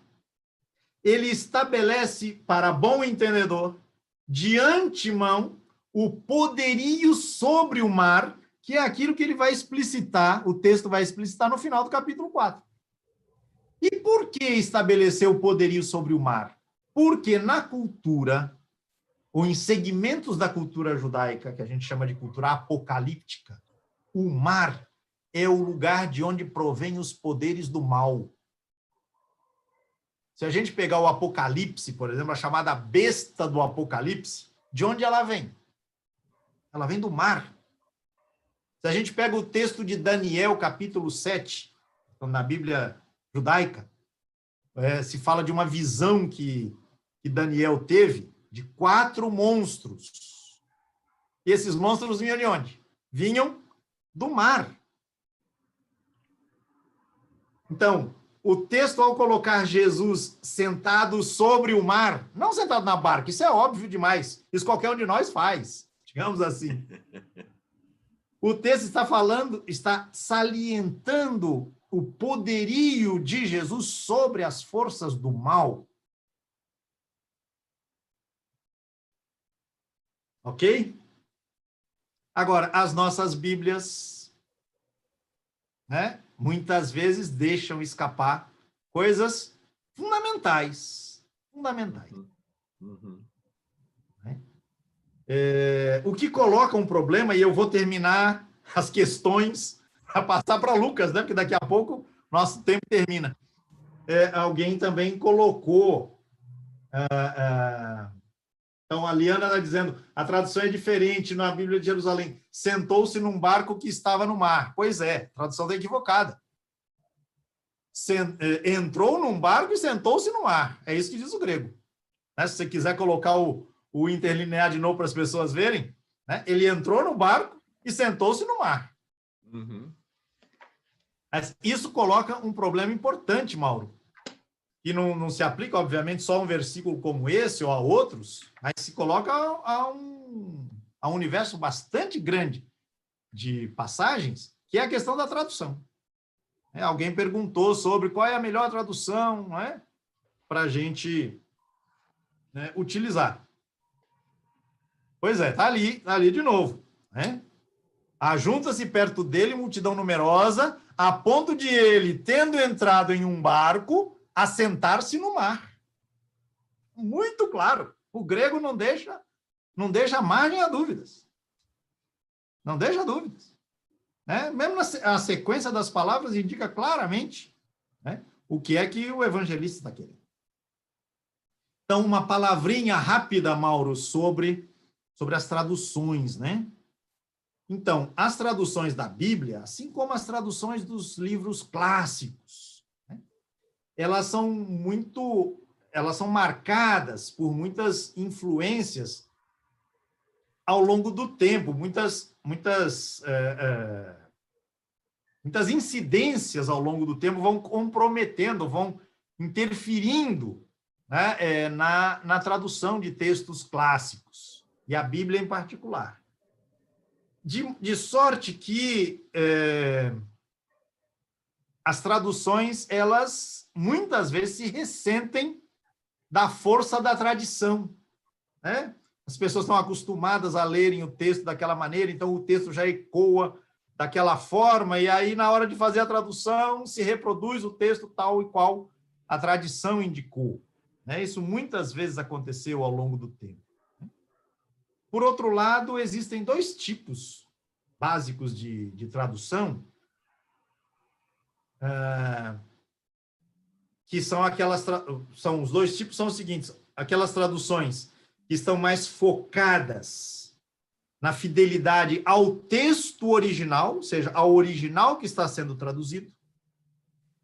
B: ele estabelece, para bom entendedor, de antemão, o poderio sobre o mar, que é aquilo que ele vai explicitar, o texto vai explicitar no final do capítulo 4. E por que estabelecer o poderio sobre o mar? Porque na cultura, ou em segmentos da cultura judaica, que a gente chama de cultura apocalíptica, o mar é o lugar de onde provém os poderes do mal. Se a gente pegar o Apocalipse, por exemplo, a chamada besta do Apocalipse, de onde ela vem? Ela vem do mar. Se a gente pega o texto de Daniel, capítulo 7, na Bíblia judaica, se fala de uma visão que Daniel teve de 4 monstros. E esses monstros vinham de onde? Vinham do mar. Então, o texto, ao colocar Jesus sentado sobre o mar, não sentado na barca, isso é óbvio demais. Isso qualquer um de nós faz, digamos assim. O texto está salientando o poderio de Jesus sobre as forças do mal. Ok? Agora, as nossas Bíblias, né, muitas vezes deixam escapar coisas fundamentais. Fundamentais.
A: Uhum.
B: O que coloca um problema, e eu vou terminar as questões para passar para Lucas, né? Porque daqui a pouco nosso tempo termina. Alguém também colocou. Então, a Liana está dizendo, a tradução é diferente na Bíblia de Jerusalém. Sentou-se num barco que estava no mar. Pois é, a tradução está equivocada. Entrou num barco e sentou-se no mar. É isso que diz o grego. Né? Se você quiser colocar o interlinear de novo para as pessoas verem, né? Ele entrou no barco e sentou-se no mar.
A: Uhum.
B: Mas isso coloca um problema importante, Mauro, que não se aplica, obviamente, só a um versículo como esse ou a outros, mas se coloca a um universo bastante grande de passagens, que é a questão da tradução. Alguém perguntou sobre qual é a melhor tradução, não é? Para a gente, né, utilizar. Pois é, está ali de novo. Né? Ajunta-se perto dele multidão numerosa, a ponto de ele, tendo entrado em um barco, assentar-se no mar. Muito claro. O grego não deixa margem a dúvidas. Não deixa dúvidas. Né? Mesmo a sequência das palavras indica claramente, né, o que é que o evangelista está querendo. Então, uma palavrinha rápida, Mauro, sobre as traduções, né? Então, as traduções da Bíblia, assim como as traduções dos livros clássicos, né, elas são marcadas por muitas influências ao longo do tempo, muitas incidências ao longo do tempo vão comprometendo, vão interferindo, né, na tradução de textos clássicos, e a Bíblia em particular. De sorte que as traduções, elas muitas vezes se ressentem da força da tradição. Né? As pessoas estão acostumadas a lerem o texto daquela maneira, então o texto já ecoa daquela forma, e aí, na hora de fazer a tradução, se reproduz o texto tal e qual a tradição indicou. Né? Isso muitas vezes aconteceu ao longo do tempo. Por outro lado, existem 2 tipos básicos de tradução, que são são os 2 tipos, são os seguintes: aquelas traduções que estão mais focadas na fidelidade ao texto original, ou seja, ao original que está sendo traduzido,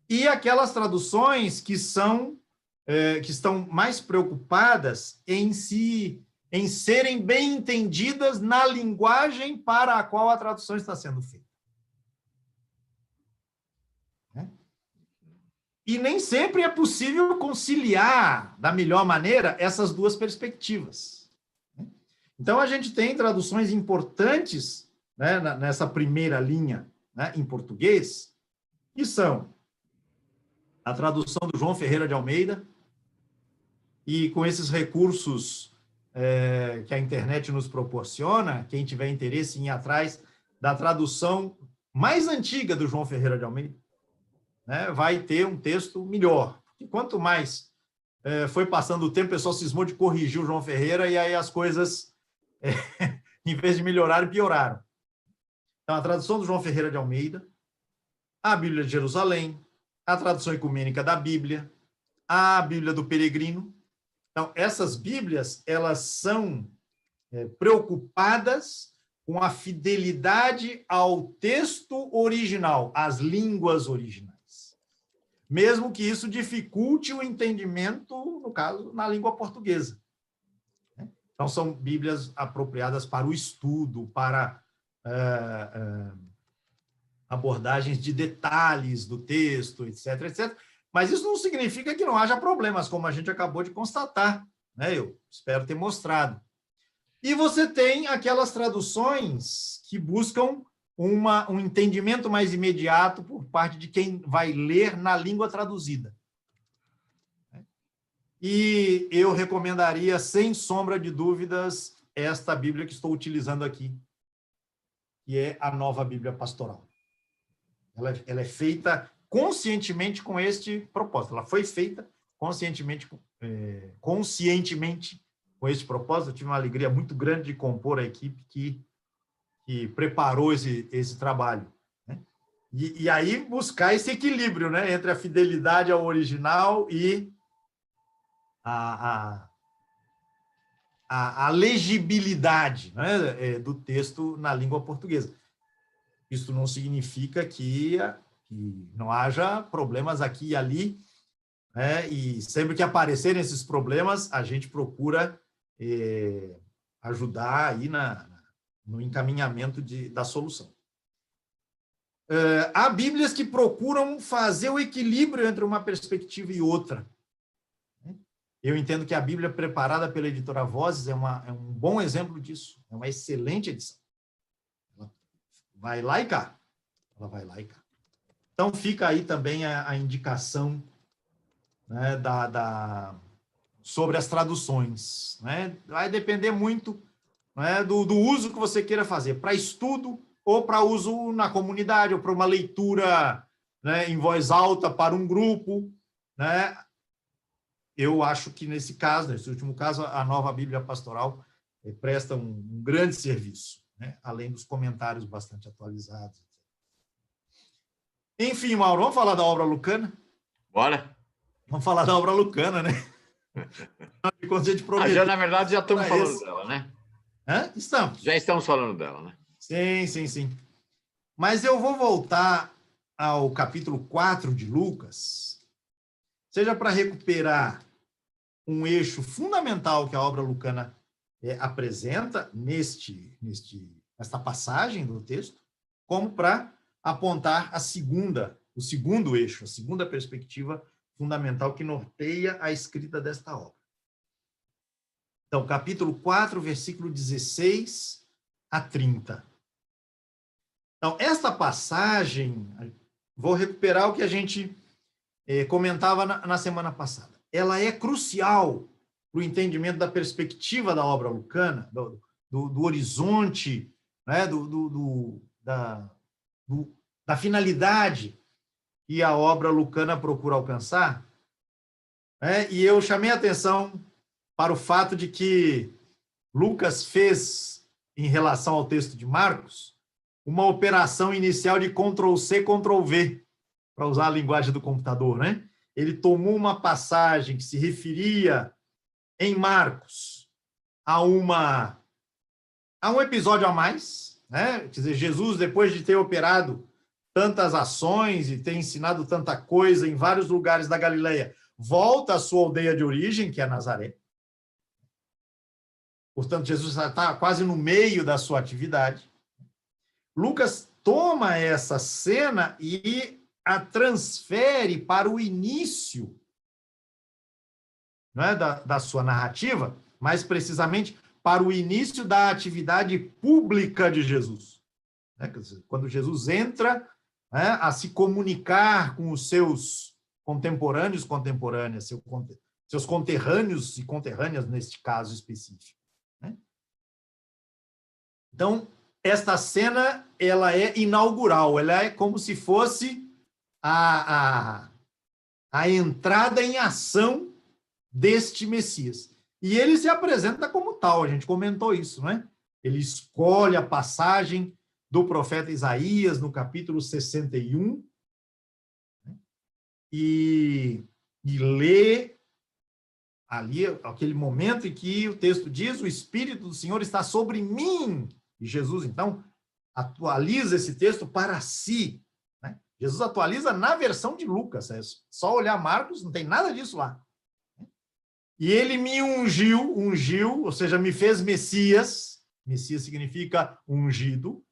B: e aquelas traduções que estão mais preocupadas em serem bem entendidas na linguagem para a qual a tradução está sendo feita. E nem sempre é possível conciliar da melhor maneira essas 2 perspectivas. Então, a gente tem traduções importantes, né, nessa primeira linha, né, em português, que são a tradução do João Ferreira de Almeida, e com esses recursos que a internet nos proporciona, quem tiver interesse em ir atrás da tradução mais antiga do João Ferreira de Almeida, né, vai ter um texto melhor. E quanto mais foi passando o tempo, o pessoal cismou de corrigir o João Ferreira, e aí as coisas, em vez de melhorar, pioraram. Então, a tradução do João Ferreira de Almeida, a Bíblia de Jerusalém, a tradução ecumênica da Bíblia, a Bíblia do Peregrino. Então, essas Bíblias, elas são preocupadas com a fidelidade ao texto original, às línguas originais. Mesmo que isso dificulte o entendimento, no caso, na língua portuguesa. Então, são Bíblias apropriadas para o estudo, para abordagens de detalhes do texto, etc., etc. Mas isso não significa que não haja problemas, como a gente acabou de constatar, né? Eu espero ter mostrado. E você tem aquelas traduções que buscam um entendimento mais imediato por parte de quem vai ler na língua traduzida. E eu recomendaria, sem sombra de dúvidas, esta Bíblia que estou utilizando aqui, que é a Nova Bíblia Pastoral. Ela é feita conscientemente com este propósito. Ela foi feita conscientemente com esse propósito. Eu tive uma alegria muito grande de compor a equipe que preparou esse trabalho, né? E aí buscar esse equilíbrio, né, entre a fidelidade ao original e a legibilidade, né, do texto na língua portuguesa. Isso não significa que não haja problemas aqui e ali, né, e sempre que aparecerem esses problemas, a gente procura ajudar aí no encaminhamento da solução. Há Bíblias que procuram fazer o equilíbrio entre uma perspectiva e outra. Eu entendo que a Bíblia preparada pela editora Vozes é um bom exemplo disso, é uma excelente edição. Ela vai lá e cá. Ela vai lá e cá. Então, fica aí também a indicação, né, sobre as traduções, né? Vai depender muito, né, do uso que você queira fazer, para estudo ou para uso na comunidade, ou para uma leitura, né, em voz alta para um grupo, né? Eu acho que nesse último caso, a Nova Bíblia Pastoral presta um grande serviço, né? Além dos comentários bastante atualizados. Enfim, Mauro, vamos falar da obra lucana?
A: Bora.
B: Vamos falar da obra lucana, né?
A: Na verdade, já estamos falando dela, né?
B: Estamos.
A: Já estamos falando dela, né?
B: Sim. Mas eu vou voltar ao capítulo 4 de Lucas, seja para recuperar um eixo fundamental que a obra lucana apresenta nesta passagem do texto, como para apontar o segundo eixo, a segunda perspectiva fundamental que norteia a escrita desta obra. Então, capítulo 4, versículo 16 a 30. Então, esta passagem, vou recuperar o que a gente comentava na semana passada. Ela é crucial para o entendimento da perspectiva da obra lucana, do horizonte, né, da finalidade que a obra lucana procura alcançar. E eu chamei a atenção para o fato de que Lucas fez, em relação ao texto de Marcos, uma operação inicial de Ctrl+C, Ctrl+V, para usar a linguagem do computador, né? Ele tomou uma passagem que se referia, em Marcos, a um episódio a mais, né? Quer dizer, Jesus, depois de ter operado tantas ações e ter ensinado tanta coisa em vários lugares da Galileia, volta à sua aldeia de origem, que é Nazaré. Portanto, Jesus está quase no meio da sua atividade. Lucas toma essa cena e a transfere para o início, não é, da sua narrativa, mais precisamente para o início da atividade pública de Jesus. Quando Jesus entra, né, a se comunicar com os seus contemporâneos, seus conterrâneos e conterrâneas, neste caso específico. Né? Então, esta cena ela é inaugural, ela é como se fosse a entrada em ação deste Messias. E ele se apresenta como tal, a gente comentou isso, né? Ele escolhe a passagem do profeta Isaías, no capítulo 61, e e lê ali aquele momento em que o texto diz: o Espírito do Senhor está sobre mim. E Jesus, então, atualiza esse texto para si, né? Jesus atualiza na versão de Lucas. É só olhar Marcos, não tem nada disso lá. E ele me ungiu, ou seja, me fez Messias. Messias significa ungido,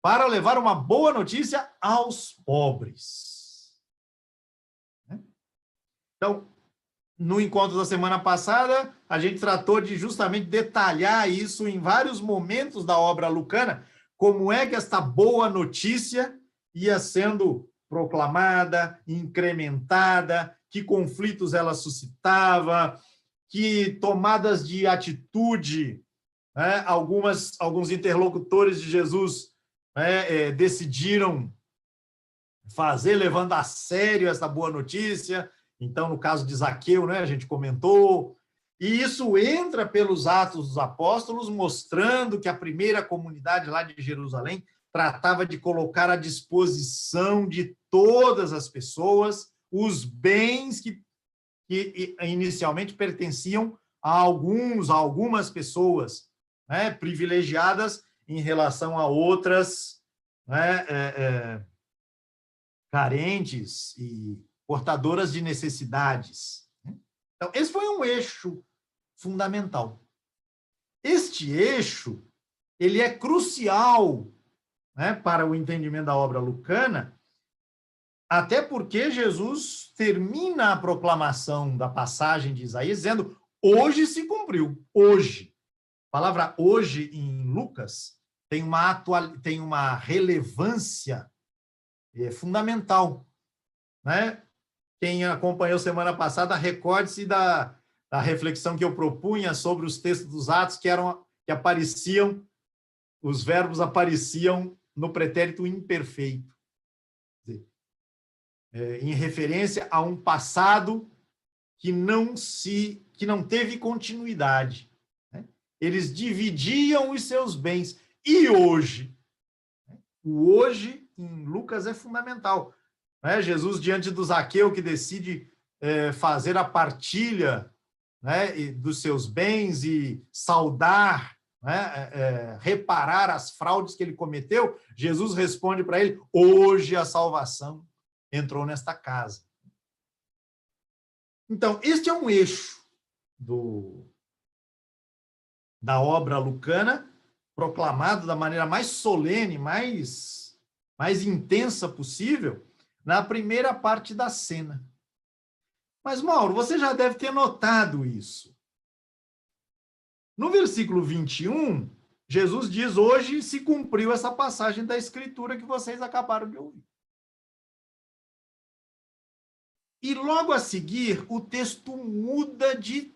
B: para levar uma boa notícia aos pobres. Então, no encontro da semana passada, a gente tratou de justamente detalhar isso em vários momentos da obra lucana, como é que esta boa notícia ia sendo proclamada, incrementada, que conflitos ela suscitava, que tomadas de atitude, né, alguns interlocutores de Jesus, né, decidiram fazer, levando a sério essa boa notícia. Então, no caso de Zaqueu, né, a gente comentou, e isso entra pelos Atos dos Apóstolos, mostrando que a primeira comunidade lá de Jerusalém tratava de colocar à disposição de todas as pessoas os bens que inicialmente pertenciam a algumas pessoas, né, privilegiadas em relação a outras, né, carentes e portadoras de necessidades. Então, esse foi um eixo fundamental. Este eixo, ele é crucial, né, para o entendimento da obra lucana, até porque Jesus termina a proclamação da passagem de Isaías dizendo: hoje se cumpriu, hoje. A palavra hoje em Lucas tem uma relevância fundamental, né? Quem acompanhou semana passada, recorde-se da reflexão que eu propunha sobre os textos dos Atos que apareciam, os verbos apareciam no pretérito imperfeito, em referência a um passado que não teve continuidade, né? Eles dividiam os seus bens. E hoje? O hoje em Lucas é fundamental. Jesus, diante do Zaqueu, que decide fazer a partilha, né, dos seus bens e saudar, né, reparar as fraudes que ele cometeu, Jesus responde para ele: hoje a salvação entrou nesta casa. Então, este é um eixo da obra lucana, proclamado da maneira mais solene, mais intensa possível, na primeira parte da cena. Mas, Mauro, você já deve ter notado isso. No versículo 21, Jesus diz: hoje se cumpriu essa passagem da Escritura que vocês acabaram de ouvir. E logo a seguir, o texto muda de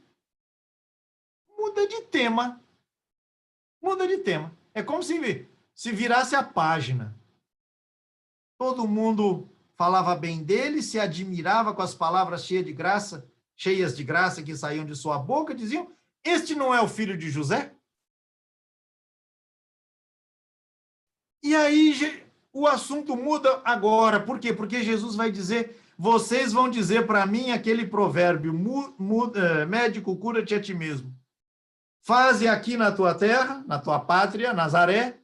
B: tema. Muda de tema. É como se virasse a página. Todo mundo falava bem dele, se admirava com as palavras cheias de graça que saíam de sua boca, diziam: este não é o filho de José? E aí o assunto muda agora. Por quê? Porque Jesus vai dizer: vocês vão dizer para mim aquele provérbio: médico, cura-te a ti mesmo. Faze aqui na tua terra, na tua pátria, Nazaré,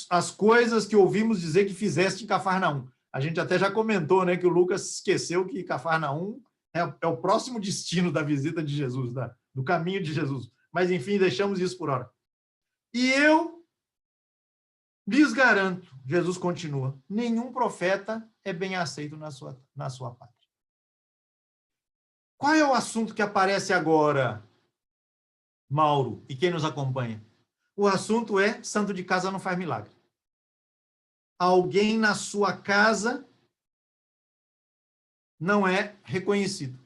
B: as coisas que ouvimos dizer que fizeste em Cafarnaum. A gente até já comentou, né, que o Lucas esqueceu que Cafarnaum é o próximo destino da visita de Jesus, do caminho de Jesus. Mas, enfim, deixamos isso por hora. E eu lhes garanto, Jesus continua, nenhum profeta é bem aceito na sua pátria. Qual é o assunto que aparece agora, Mauro, e quem nos acompanha? O assunto é: santo de casa não faz milagre. Alguém na sua casa não é reconhecido.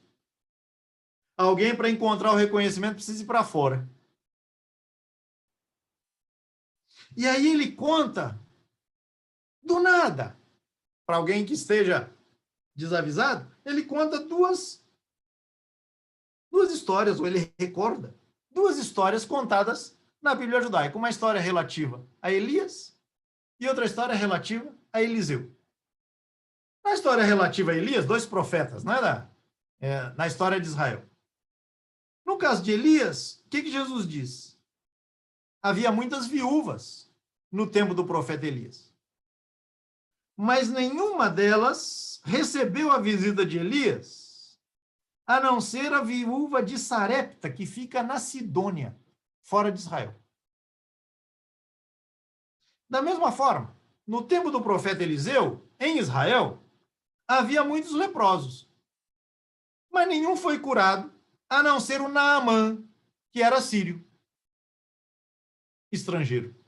B: Alguém, para encontrar o reconhecimento, precisa ir para fora. E aí ele conta, do nada, para alguém que esteja desavisado, ele conta duas histórias, ou ele recorda duas histórias contadas na Bíblia judaica. Uma história relativa a Elias e outra história relativa a Eliseu. Na história relativa a Elias, dois profetas, não era? na história de Israel. No caso de Elias, o que Jesus diz? Havia muitas viúvas no tempo do profeta Elias. Mas nenhuma delas recebeu a visita de Elias, a não ser a viúva de Sarepta, que fica na Sidônia, fora de Israel. Da mesma forma, no tempo do profeta Eliseu, em Israel, havia muitos leprosos, mas nenhum foi curado, a não ser o Naamã, que era sírio, estrangeiro.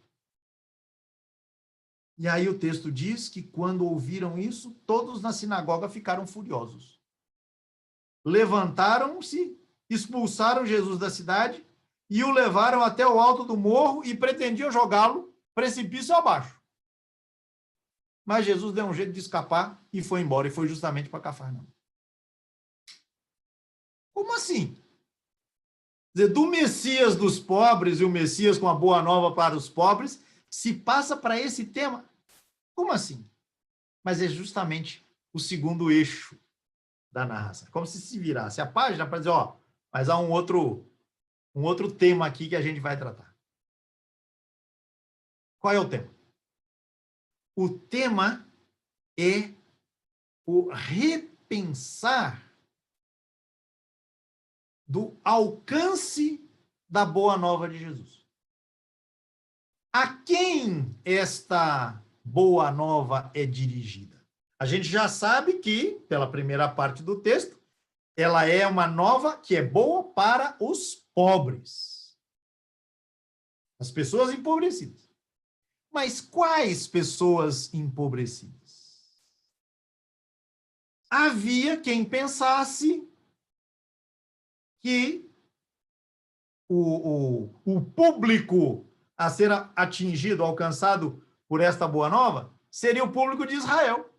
B: E aí o texto diz que quando ouviram isso, todos na sinagoga ficaram furiosos. Levantaram-se, expulsaram Jesus da cidade e o levaram até o alto do morro e pretendiam jogá-lo precipício abaixo. Mas Jesus deu um jeito de escapar e foi embora, e foi justamente para Cafarnaum. Como assim? Quer dizer, do Messias dos pobres e o Messias com a boa nova para os pobres, se passa para esse tema. Como assim? Mas é justamente o segundo eixo da narração. Como se virasse a página para dizer, ó, mas há um outro tema aqui que a gente vai tratar. Qual é o tema? O tema é o repensar do alcance da boa nova de Jesus. A quem esta boa nova é dirigida? A gente já sabe que, pela primeira parte do texto, ela é uma nova que é boa para os pobres. As pessoas empobrecidas. Mas quais pessoas empobrecidas? Havia quem pensasse que o público a ser atingido, alcançado por esta boa nova, seria o público de Israel.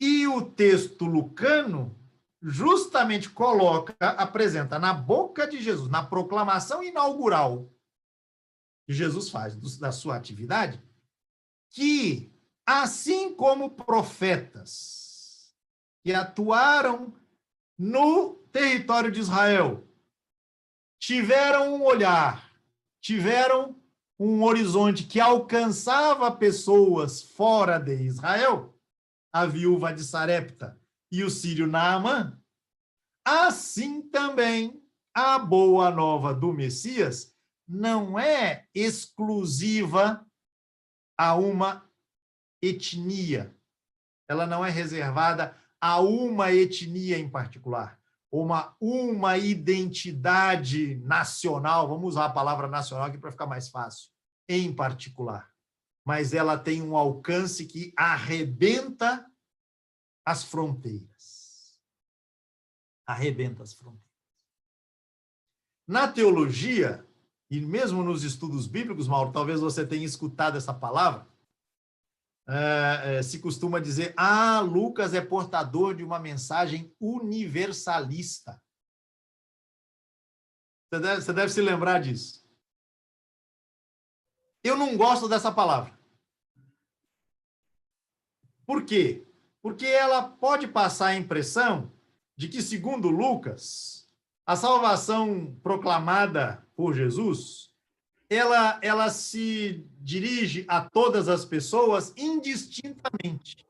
B: E o texto lucano justamente apresenta na boca de Jesus, na proclamação inaugural que Jesus faz da sua atividade, que, assim como profetas que atuaram no território de Israel, tiveram um olhar, tiveram um horizonte que alcançava pessoas fora de Israel, a viúva de Sarepta e o sírio Naamã, assim também a boa nova do Messias não é exclusiva a uma etnia. Ela não é reservada a uma etnia em particular, uma identidade nacional, vamos usar a palavra nacional aqui para ficar mais fácil, em particular. Mas ela tem um alcance que arrebenta as fronteiras. Arrebenta as fronteiras. Na teologia, e mesmo nos estudos bíblicos, Mauro, talvez você tenha escutado essa palavra, se costuma dizer, Lucas é portador de uma mensagem universalista. Você deve se lembrar disso. Eu não gosto dessa palavra. Por quê? Porque ela pode passar a impressão de que, segundo Lucas, a salvação proclamada por Jesus, ela se dirige a todas as pessoas indistintamente.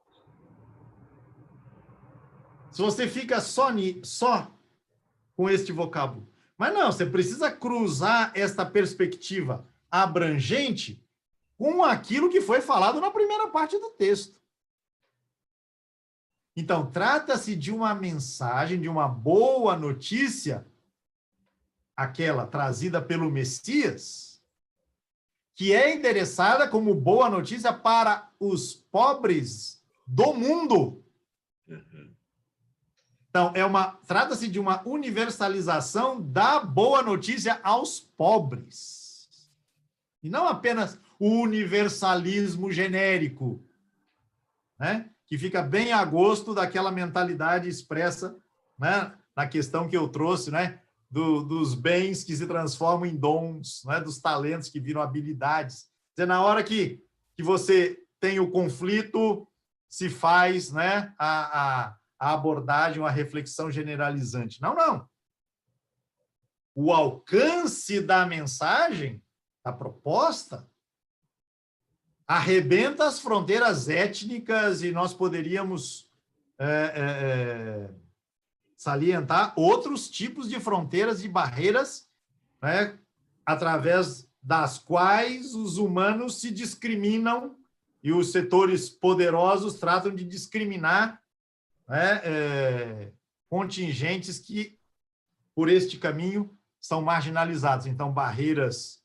B: Se você fica só com este vocábulo. Mas não, você precisa cruzar esta perspectiva abrangente com aquilo que foi falado na primeira parte do texto. Então, trata-se de uma mensagem, de uma boa notícia, aquela trazida pelo Messias, que é interessada como boa notícia para os pobres do mundo. Então, trata-se de uma universalização da boa notícia aos pobres. E não apenas o universalismo genérico, né? Que fica bem a gosto daquela mentalidade expressa, né? Na questão que eu trouxe, né? Dos bens que se transformam em dons, né? Dos talentos que viram habilidades. Quer dizer, na hora que você tem o conflito se faz, né, a abordagem, a reflexão generalizante. Não, não. O alcance da mensagem, da proposta, arrebenta as fronteiras étnicas e nós poderíamos salientar outros tipos de fronteiras e barreiras, né, através das quais os humanos se discriminam e os setores poderosos tratam de discriminar, né, contingentes que, por este caminho, são marginalizados. Então, barreiras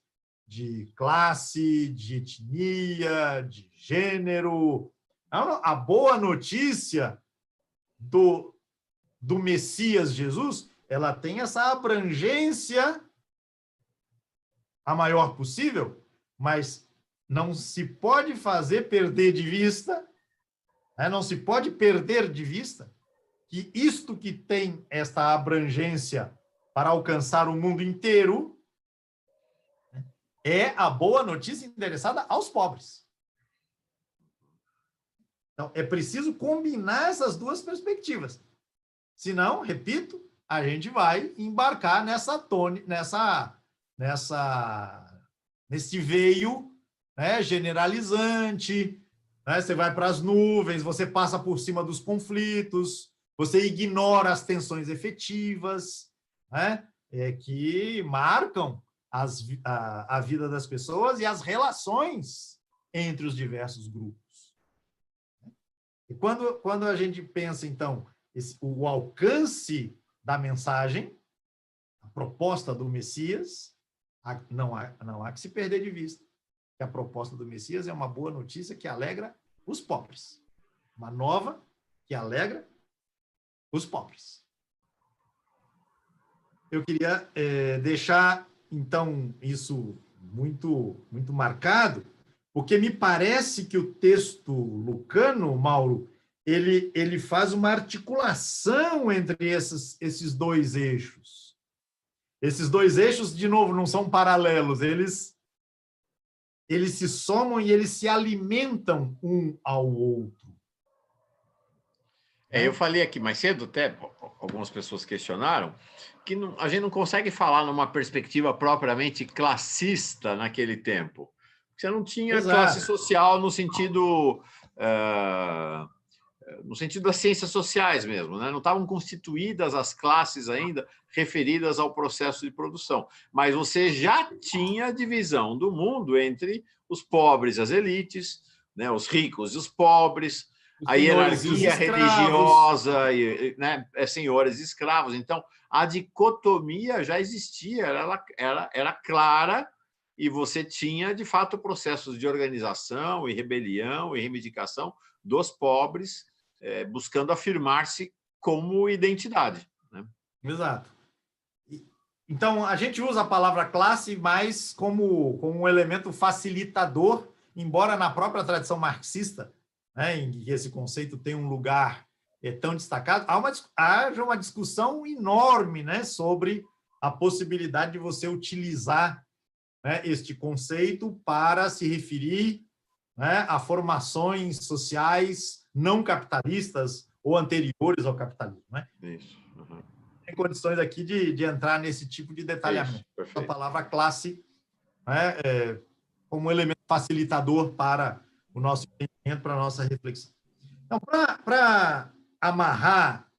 B: de classe, de etnia, de gênero. A boa notícia do Messias Jesus, ela tem essa abrangência a maior possível, mas não se pode fazer perder de vista, né? Não se pode perder de vista que isto que tem esta abrangência para alcançar o mundo inteiro é a boa notícia endereçada aos pobres. Então, é preciso combinar essas duas perspectivas. Senão, repito, a gente vai embarcar nesse veio, né, generalizante, né? Você vai para as nuvens, você passa por cima dos conflitos, você ignora as tensões efetivas, né, que marcam a vida das pessoas e as relações entre os diversos grupos. E quando a gente pensa, então, o alcance da mensagem, a proposta do Messias, não há que se perder de vista que a proposta do Messias é uma boa notícia que alegra os pobres. Uma nova que alegra os pobres. Eu queria deixar, então, isso muito, muito marcado, porque me parece que o texto lucano, Mauro, ele faz uma articulação entre esses dois eixos. Esses dois eixos, de novo, não são paralelos, eles se somam e eles se alimentam um ao outro.
A: Eu falei aqui mais cedo, até algumas pessoas questionaram, que a gente não consegue falar numa perspectiva propriamente classista naquele tempo. Você não tinha classe social no sentido das ciências sociais mesmo, né? Não estavam constituídas as classes ainda referidas ao processo de produção, mas você já tinha a divisão do mundo entre os pobres e as elites, né? Os ricos e os pobres, a hierarquia religiosa, né? Senhores e escravos. Então, a dicotomia já existia, era clara, e você tinha, de fato, processos de organização e rebelião e reivindicação dos pobres, buscando afirmar-se como identidade, né?
B: Exato. Então, a gente usa a palavra classe mais como um elemento facilitador, embora na própria tradição marxista, né, em que esse conceito tem um lugar tão destacado, haja uma discussão enorme, né, sobre a possibilidade de você utilizar, né, este conceito para se referir, né, a formações sociais não capitalistas ou anteriores ao capitalismo, né?
A: Isso. Uhum.
B: Tem condições aqui de entrar nesse tipo de detalhamento.
A: Isso,
B: a palavra classe, né, como elemento facilitador para o nosso entendimento, para a nossa reflexão. Então, para amarrar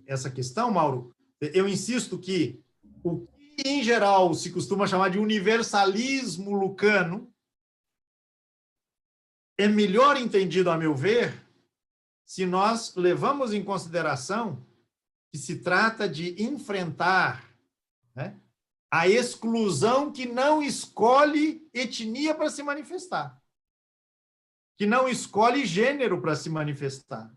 B: essa questão, Mauro, eu insisto que o que, em geral, se costuma chamar de universalismo lucano é melhor entendido, a meu ver, se nós levamos em consideração que se trata de enfrentar, né, a exclusão que não escolhe etnia para se manifestar, que não escolhe gênero para se manifestar,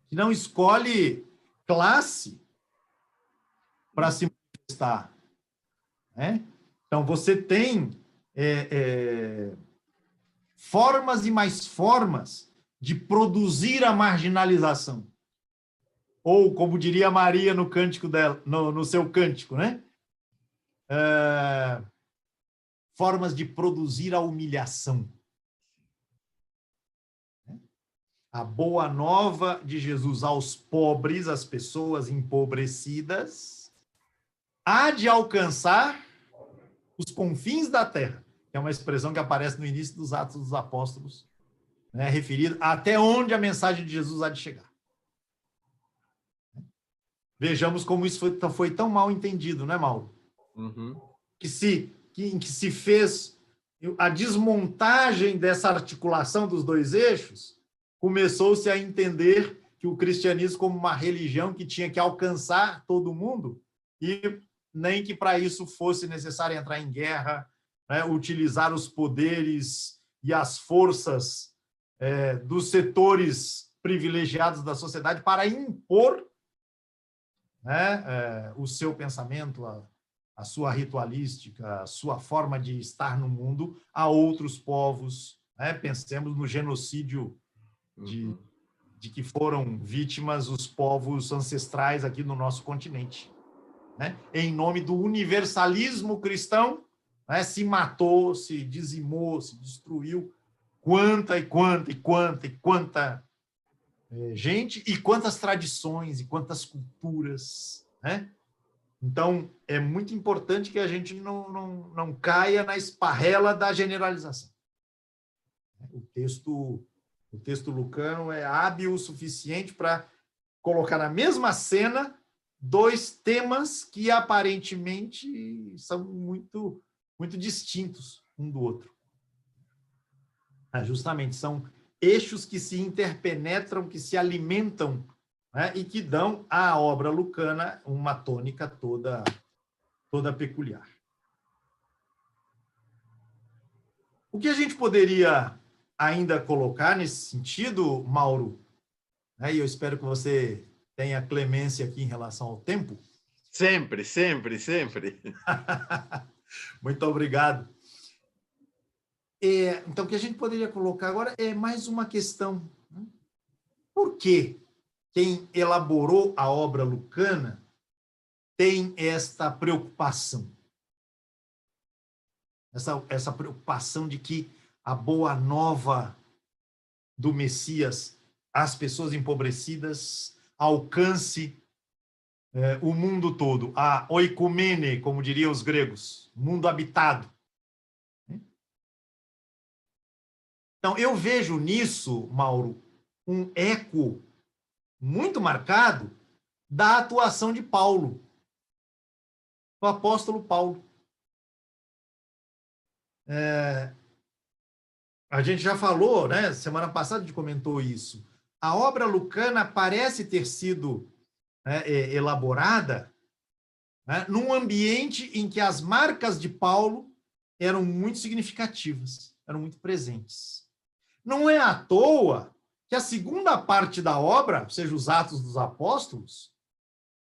B: que não escolhe classe para se manifestar, né? Então, você tem formas e mais formas de produzir a marginalização. Ou, como diria Maria no cântico dela, no seu cântico, né? Formas de produzir a humilhação. a boa nova de Jesus aos pobres, às pessoas empobrecidas, há de alcançar os confins da terra, que é uma expressão que aparece no início dos Atos dos Apóstolos, né, referido até onde a mensagem de Jesus há de chegar. Vejamos como isso foi tão mal entendido, né, Mauro?
A: Uhum.
B: Que se fez a desmontagem dessa articulação dos dois eixos, começou-se a entender que o cristianismo como uma religião que tinha que alcançar todo mundo e nem que para isso fosse necessário entrar em guerra, né, utilizar os poderes e as forças dos setores privilegiados da sociedade para impor, né, o seu pensamento, a sua ritualística, a sua forma de estar no mundo a outros povos. Né? Pensemos no genocídio de que foram vítimas os povos ancestrais aqui no nosso continente. Né? Em nome do universalismo cristão, né, se matou, se dizimou, se destruiu quanta gente e quantas tradições e quantas culturas, né? Então, é muito importante que a gente não caia na esparrela da generalização. O texto lucano é hábil o suficiente para colocar na mesma cena dois temas que aparentemente são muito, muito distintos um do outro. Justamente, são eixos que se interpenetram, que se alimentam, né, e que dão à obra lucana uma tônica toda peculiar. O que a gente poderia ainda colocar nesse sentido, Mauro, né, e eu espero que você tenha clemência aqui em relação ao tempo.
A: Sempre, sempre, sempre.
B: Muito obrigado. Então, o que a gente poderia colocar agora é mais uma questão. Né? Por que quem elaborou a obra lucana tem esta preocupação? Essa preocupação de que a boa nova do Messias às pessoas empobrecidas alcance o mundo todo, a oikumene, como diriam os gregos, mundo habitado. Então, eu vejo nisso, Mauro, um eco muito marcado da atuação de Paulo, do apóstolo Paulo. A gente já falou, né? Semana passada a gente comentou isso. A obra lucana parece ter sido elaborada, né, num ambiente em que as marcas de Paulo eram muito significativas, eram muito presentes. Não é à toa que a segunda parte da obra, ou seja, os Atos dos Apóstolos,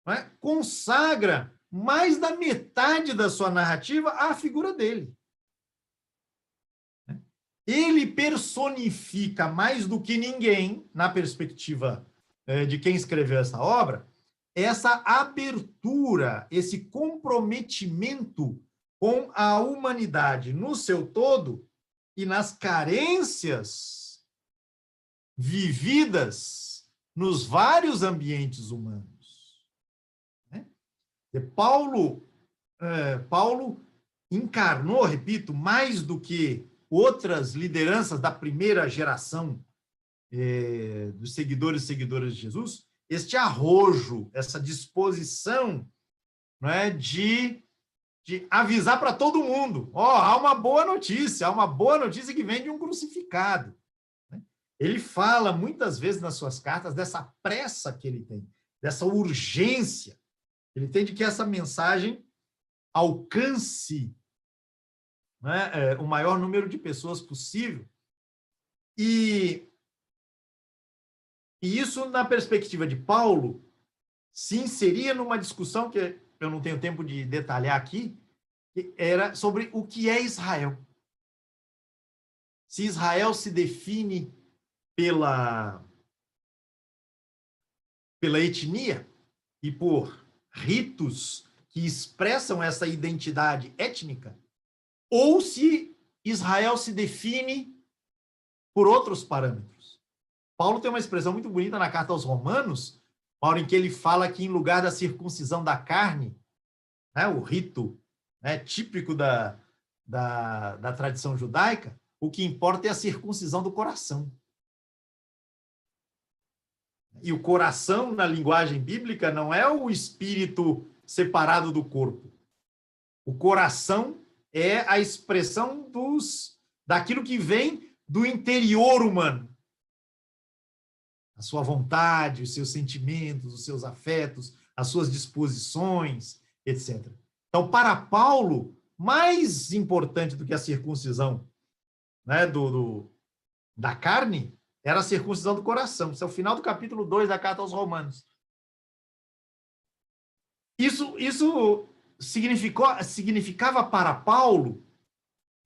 B: né, consagra mais da metade da sua narrativa à figura dele. Ele personifica mais do que ninguém, na perspectiva de quem escreveu essa obra, essa abertura, esse comprometimento com a humanidade no seu todo e nas carências vividas nos vários ambientes humanos. Paulo encarnou, repito, mais do que outras lideranças da primeira geração dos seguidores e seguidoras de Jesus, este arrojo, essa disposição, né, de avisar para todo mundo, há uma boa notícia que vem de um crucificado. Ele fala muitas vezes nas suas cartas dessa pressa que ele tem, dessa urgência que ele tem de que essa mensagem alcance, né, o maior número de pessoas possível. E isso, na perspectiva de Paulo, se inseria numa discussão que eu não tenho tempo de detalhar aqui, que era sobre o que é Israel. Se Israel se define pela etnia e por ritos que expressam essa identidade étnica, ou se Israel se define por outros parâmetros. Paulo tem uma expressão muito bonita na carta aos Romanos, Mauro, em que ele fala que em lugar da circuncisão da carne, né, o rito, né, típico da tradição judaica, o que importa é a circuncisão do coração. E o coração, na linguagem bíblica, não é o espírito separado do corpo. O coração é a expressão daquilo que vem do interior humano. A sua vontade, os seus sentimentos, os seus afetos, as suas disposições, etc. Então, para Paulo, mais importante do que a circuncisão, né, da carne, era a circuncisão do coração. Isso é o final do capítulo 2 da carta aos Romanos. Isso significava para Paulo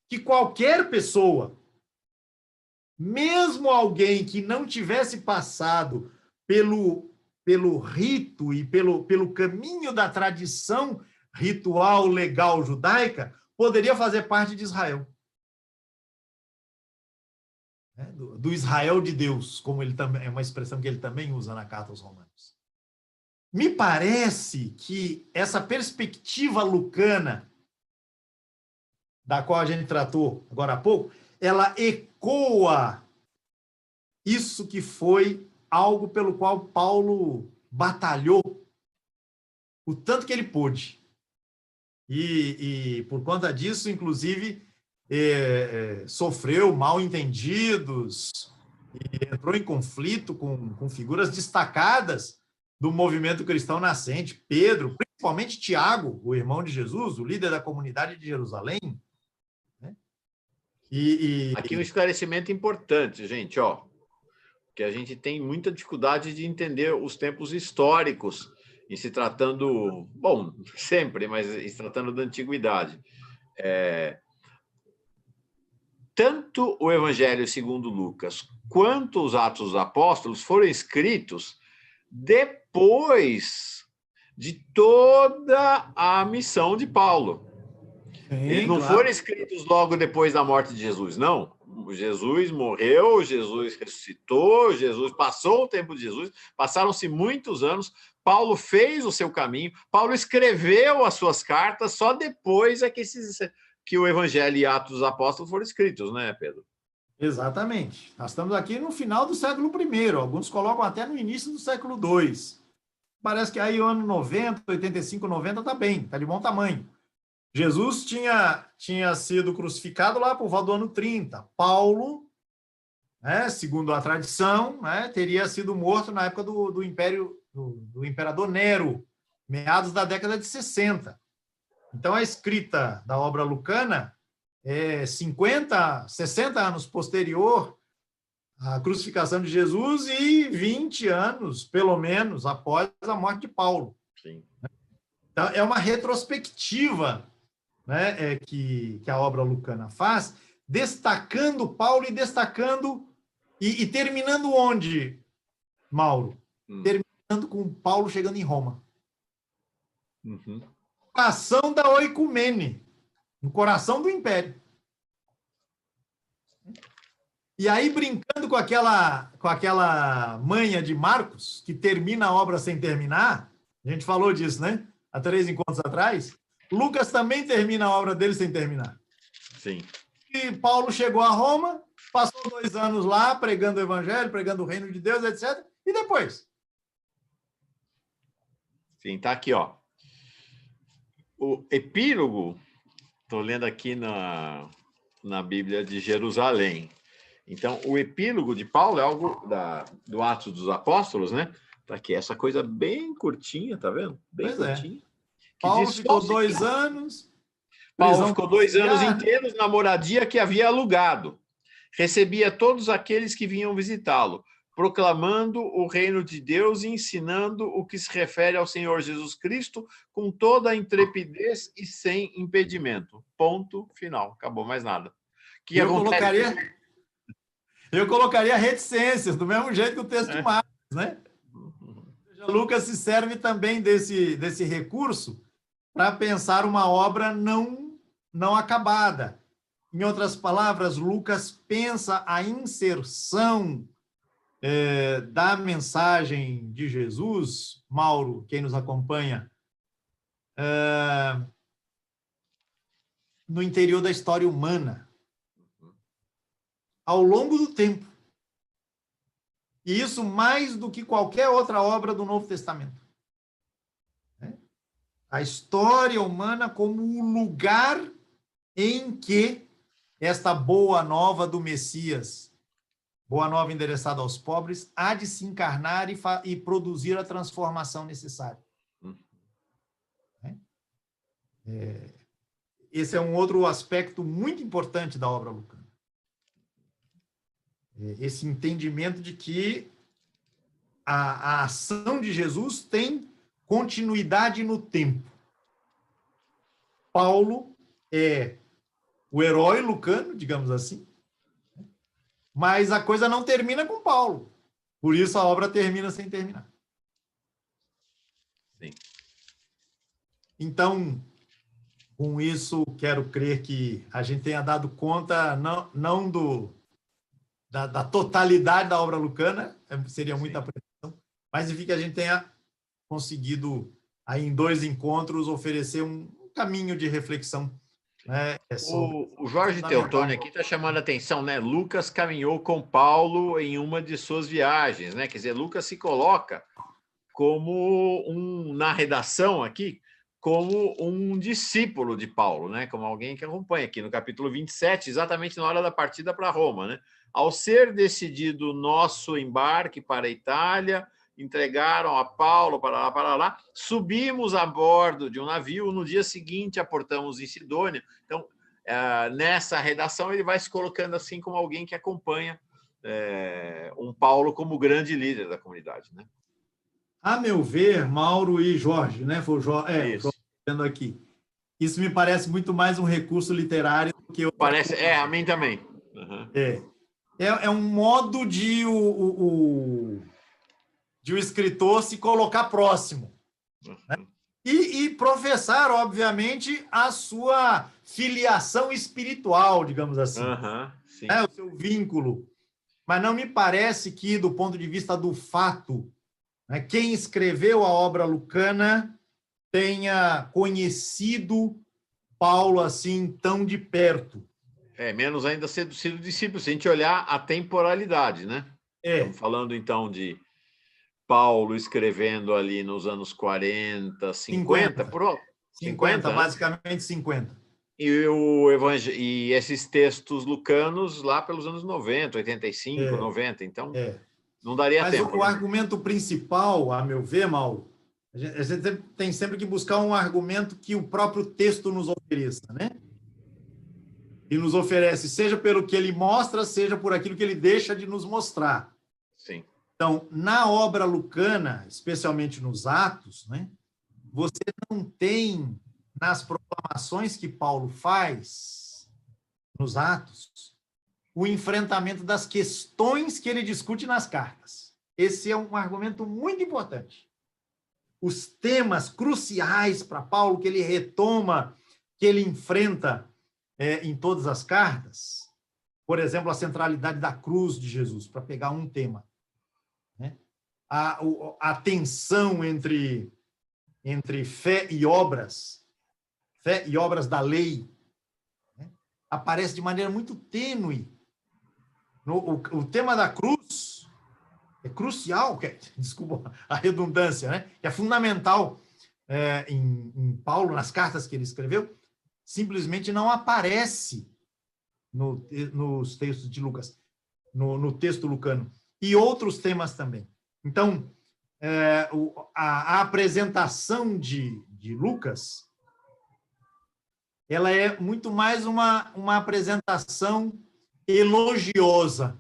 B: que qualquer pessoa, mesmo alguém que não tivesse passado pelo rito e pelo caminho da tradição ritual legal judaica, poderia fazer parte de Israel. Do Israel de Deus, como ele também é uma expressão que ele também usa na carta aos Romanos. Me parece que essa perspectiva lucana, da qual a gente tratou agora há pouco, ela ecoa isso que foi algo pelo qual Paulo batalhou o tanto que ele pôde. E por conta disso, inclusive, sofreu mal-entendidos e entrou em conflito com figuras destacadas do movimento cristão nascente, Pedro, principalmente Tiago, o irmão de Jesus, o líder da comunidade de Jerusalém. Né?
A: Aqui um esclarecimento importante, gente, que a gente tem muita dificuldade de entender os tempos históricos, em se tratando, bom, sempre, mas em se tratando da antiguidade. Tanto o Evangelho segundo Lucas quanto os Atos dos Apóstolos foram escritos depois de toda a missão de Paulo. Eles não foram escritos logo depois da morte de Jesus, não. Jesus morreu, Jesus ressuscitou, Jesus passou o tempo de Jesus, passaram-se muitos anos, Paulo fez o seu caminho, Paulo escreveu as suas cartas, só depois é que o Evangelho e Atos dos Apóstolos foram escritos, né, Pedro?
B: Exatamente. Nós estamos aqui no final do século I, alguns colocam até no início do século II. Parece que aí o ano 90, 85, 90 está bem, está de bom tamanho. Jesus tinha sido crucificado lá por volta do ano 30. Paulo, né, segundo a tradição, né, teria sido morto na época do imperador Nero, meados da década de 60. Então, a escrita da obra lucana é 50, 60 anos posterior à crucificação de Jesus e 20 anos, pelo menos, após a morte de Paulo.
A: Sim.
B: Então, é uma retrospectiva, né, que a obra lucana faz, destacando Paulo e terminando onde, Mauro? Terminando com Paulo chegando em Roma.
A: Uhum.
B: Coração da oicumene, no coração do império. E aí, brincando com aquela manha de Marcos, que termina a obra sem terminar, a gente falou disso, né? Há 3 encontros atrás, Lucas também termina a obra dele sem terminar.
A: Sim.
B: E Paulo chegou a Roma, passou 2 anos lá, pregando o evangelho, pregando o reino de Deus, etc. E depois?
A: Sim, tá aqui, O epílogo, estou lendo aqui na Bíblia de Jerusalém. Então, o epílogo de Paulo é algo do Atos dos Apóstolos, né? Tá aqui, essa coisa bem curtinha, tá vendo? Bem curtinha.
B: Paulo ficou 2 anos.
A: Paulo ficou 2 anos inteiros na moradia que havia alugado. Recebia todos aqueles que vinham visitá-lo, proclamando o reino de Deus e ensinando o que se refere ao Senhor Jesus Cristo com toda a intrepidez e sem impedimento. Ponto final. Acabou, mais nada. Que
B: eu colocaria reticências, do mesmo jeito que o texto de Marcos, né? Lucas se serve também desse recurso para pensar uma obra não acabada. Em outras palavras, Lucas pensa a inserção da mensagem de Jesus, Mauro, quem nos acompanha, no interior da história humana, ao longo do tempo. E isso mais do que qualquer outra obra do Novo Testamento. A história humana como o lugar em que esta boa nova do Messias, boa nova endereçada aos pobres, há de se encarnar e produzir a transformação necessária. Esse é um outro aspecto muito importante da obra lucana. Esse entendimento de que a ação de Jesus tem continuidade no tempo. Paulo é o herói lucano, digamos assim, mas a coisa não termina com Paulo. Por isso a obra termina sem terminar.
A: Sim.
B: Então, com isso, quero crer que a gente tenha dado conta não da totalidade da obra lucana, seria muita pretensão, mas enfim, que a gente tenha conseguido, aí em 2 encontros, oferecer um caminho de reflexão. Né,
A: o Jorge Teotônio aqui está chamando a atenção, né? Lucas caminhou com Paulo em uma de suas viagens, né? Quer dizer, Lucas se coloca como na redação aqui, como um discípulo de Paulo, né? Como alguém que acompanha aqui no capítulo 27, exatamente na hora da partida para Roma, né? Ao ser decidido o nosso embarque para a Itália, entregaram a Paulo para lá, subimos a bordo de um navio, no dia seguinte aportamos em Sidônia. Então, nessa redação, ele vai se colocando assim como alguém que acompanha um Paulo como grande líder da comunidade, né?
B: A meu ver, Mauro e Jorge, né? Foi o Jorge vendo aqui. Isso me parece muito mais um recurso literário do que...
A: Parece, a mim também. Uhum.
B: É um modo de o escritor se colocar próximo. Né? E professar, obviamente, a sua filiação espiritual, digamos assim.
A: Sim.
B: O seu vínculo. Mas não me parece que, do ponto de vista do fato, né, quem escreveu a obra lucana tenha conhecido Paulo assim tão de perto.
A: Menos ainda sido discípulo, se a gente olhar a temporalidade, né? Estamos falando, então, de Paulo escrevendo ali nos anos 40, 50, por volta.
B: 50, basicamente 50.
A: E esses textos lucanos lá pelos anos 90, 85, 90. Então, não daria tempo.
B: Mas o argumento principal, a meu ver, Mauro, a gente tem sempre que buscar um argumento que o próprio texto nos ofereça, né? E nos oferece, seja pelo que ele mostra, seja por aquilo que ele deixa de nos mostrar.
A: Sim.
B: Então, na obra lucana, especialmente nos Atos, né, você não tem, nas proclamações que Paulo faz, nos Atos, o enfrentamento das questões que ele discute nas cartas. Esse é um argumento muito importante. Os temas cruciais para Paulo, que ele retoma, que ele enfrenta em todas as cartas, por exemplo, a centralidade da cruz de Jesus, para pegar um tema. Né? A tensão entre fé e obras da lei, né? Aparece de maneira muito tênue. O tema da cruz é crucial, desculpa a redundância, né? É fundamental em Paulo, nas cartas que ele escreveu, simplesmente não aparece nos textos de Lucas, no texto lucano. E outros temas também. Então, a apresentação de Lucas, ela é muito mais uma apresentação elogiosa.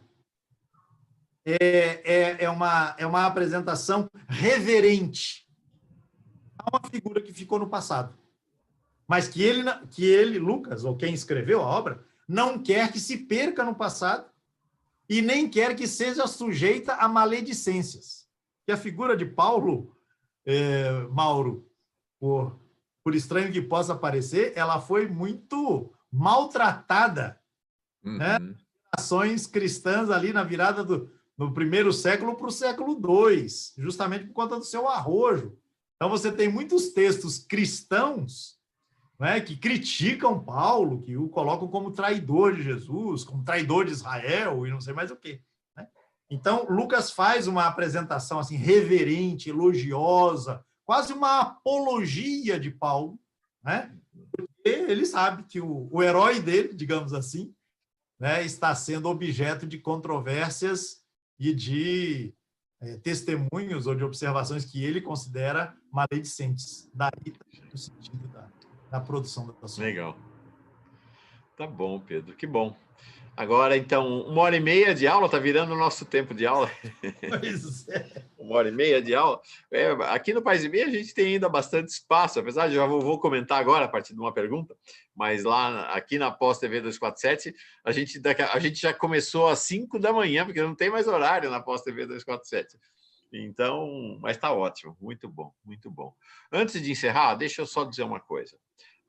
B: É uma apresentação reverente a uma figura que ficou no passado. Mas que ele, Lucas, ou quem escreveu a obra, não quer que se perca no passado e nem quer que seja sujeita a maledicências. Que a figura de Paulo, Mauro, por estranho que possa parecer, ela foi muito maltratada, né? Ações cristãs ali na virada no primeiro século para o século II, justamente por conta do seu arrojo. Então, você tem muitos textos cristãos, né, que criticam Paulo, que o colocam como traidor de Jesus, como traidor de Israel e não sei mais o quê. Né? Então, Lucas faz uma apresentação assim reverente, elogiosa, quase uma apologia de Paulo, né? Porque ele sabe que o herói dele, digamos assim, né, está sendo objeto de controvérsias e de testemunhos ou de observações que ele considera maledicentes. Daí o sentido da produção da sua.
A: Legal. Tá bom, Pedro, que bom. Agora, então, 1h30 de aula, tá virando o nosso tempo de aula.
B: Pois é.
A: 1h30 de aula. Aqui no Paz e Meia a gente tem ainda bastante espaço, apesar de já vou comentar agora a partir de uma pergunta, mas lá aqui na Pós TV 247 a gente já começou às 5 da manhã, porque não tem mais horário na Pós TV 247. Então, mas está ótimo, muito bom, muito bom. Antes de encerrar, deixa eu só dizer uma coisa.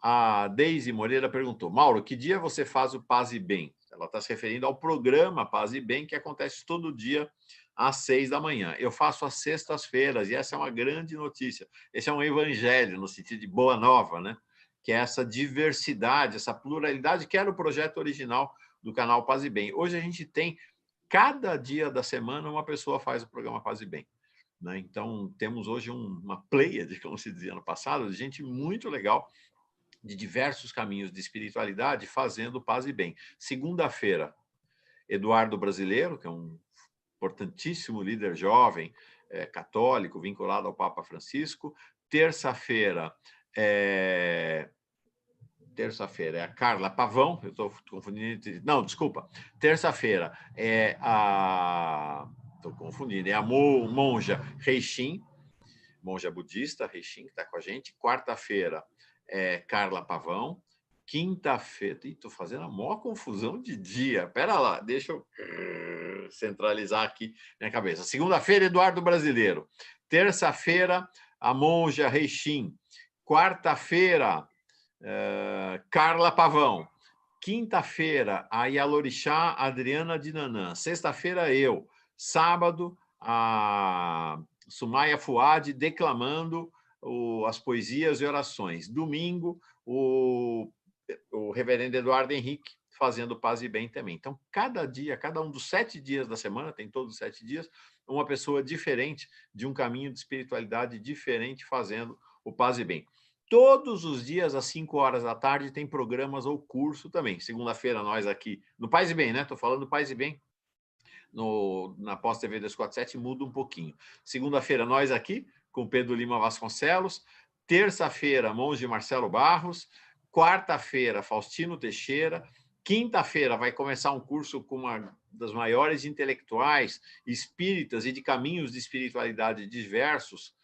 A: A Deise Moreira perguntou: Mauro, que dia você faz o Paz e Bem? Ela está se referindo ao programa Paz e Bem, que acontece todo dia às 6 da manhã. Eu faço às sextas-feiras, e essa é uma grande notícia. Esse é um evangelho, no sentido de boa nova, né? Que é essa diversidade, essa pluralidade, que era o projeto original do canal Paz e Bem. Hoje a gente tem, cada dia da semana, uma pessoa faz o programa Paz e Bem. Né? Então, temos hoje uma pleiade, como se dizia no passado, de gente muito legal, de diversos caminhos de espiritualidade, fazendo Paz e Bem. Segunda-feira, Eduardo Brasileiro, que é um importantíssimo líder jovem, católico, vinculado ao Papa Francisco. Terça-feira é a Carla Pavão, eu estou confundindo. Não, desculpa. Terça-feira é a. Estou confundindo, é a monja Reixin, monja budista, Reixin, que está com a gente. Quarta-feira é Carla Pavão. Quinta-feira, estou fazendo a maior confusão de dia. Pera lá, deixa eu centralizar aqui minha cabeça. Segunda-feira, Eduardo Brasileiro. Terça-feira, a monja Reixin. Quarta-feira, Carla Pavão. Quinta-feira, a Yalorixá Adriana Dinanã. Sexta-feira, eu. Sábado, a Sumaya Fuad declamando as poesias e orações. Domingo, o reverendo Eduardo Henrique fazendo Paz e Bem também. Então, cada dia, cada um dos 7 dias da semana, tem todos os 7 dias, uma pessoa diferente, de um caminho de espiritualidade diferente, fazendo o Paz e Bem. Todos os dias, às 5 horas da tarde, tem programas ou curso também. Segunda-feira, nós aqui, no Paz e Bem, né? Estou falando do Paz e Bem, na Pós TV 247, muda um pouquinho. Segunda-feira, nós aqui, com Pedro Lima Vasconcelos. Terça-feira, monge Marcelo Barros. Quarta-feira, Faustino Teixeira. Quinta-feira vai começar um curso com uma das maiores intelectuais espíritas e de caminhos de espiritualidade diversos,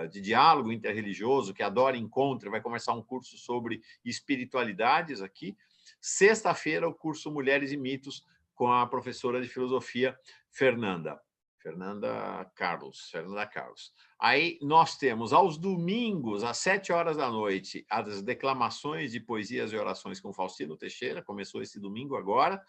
A: de diálogo interreligioso, que adora encontro. Vai começar um curso sobre espiritualidades aqui. Sexta-feira, o curso Mulheres e Mitos, com a professora de filosofia Fernanda Carlos. Aí nós temos, aos domingos, às 7 horas da noite, as declamações de poesias e orações com Faustino Teixeira, começou esse domingo agora.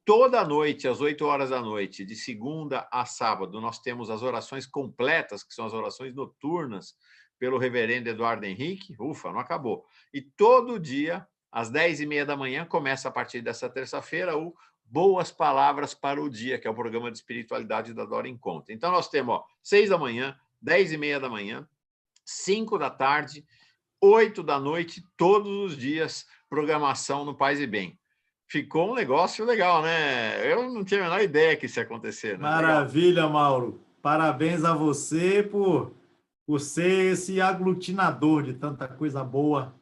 A: Toda noite, às 8 horas da noite, de segunda a sábado, nós temos as orações completas, que são as orações noturnas, pelo reverendo Eduardo Henrique. Ufa, não acabou. E todo dia, às 10h30 da manhã, começa a partir dessa terça-feira o Boas Palavras para o Dia, que é o programa de espiritualidade da Dora Encontro. Então, nós temos 6 da manhã, 10h30 da manhã, 5 da tarde, 8 da noite, todos os dias, programação no Paz e Bem. Ficou um negócio legal, né? Eu não tinha a menor ideia que isso ia acontecer. Né?
B: Maravilha, legal. Mauro. Parabéns a você por ser esse aglutinador de tanta coisa boa.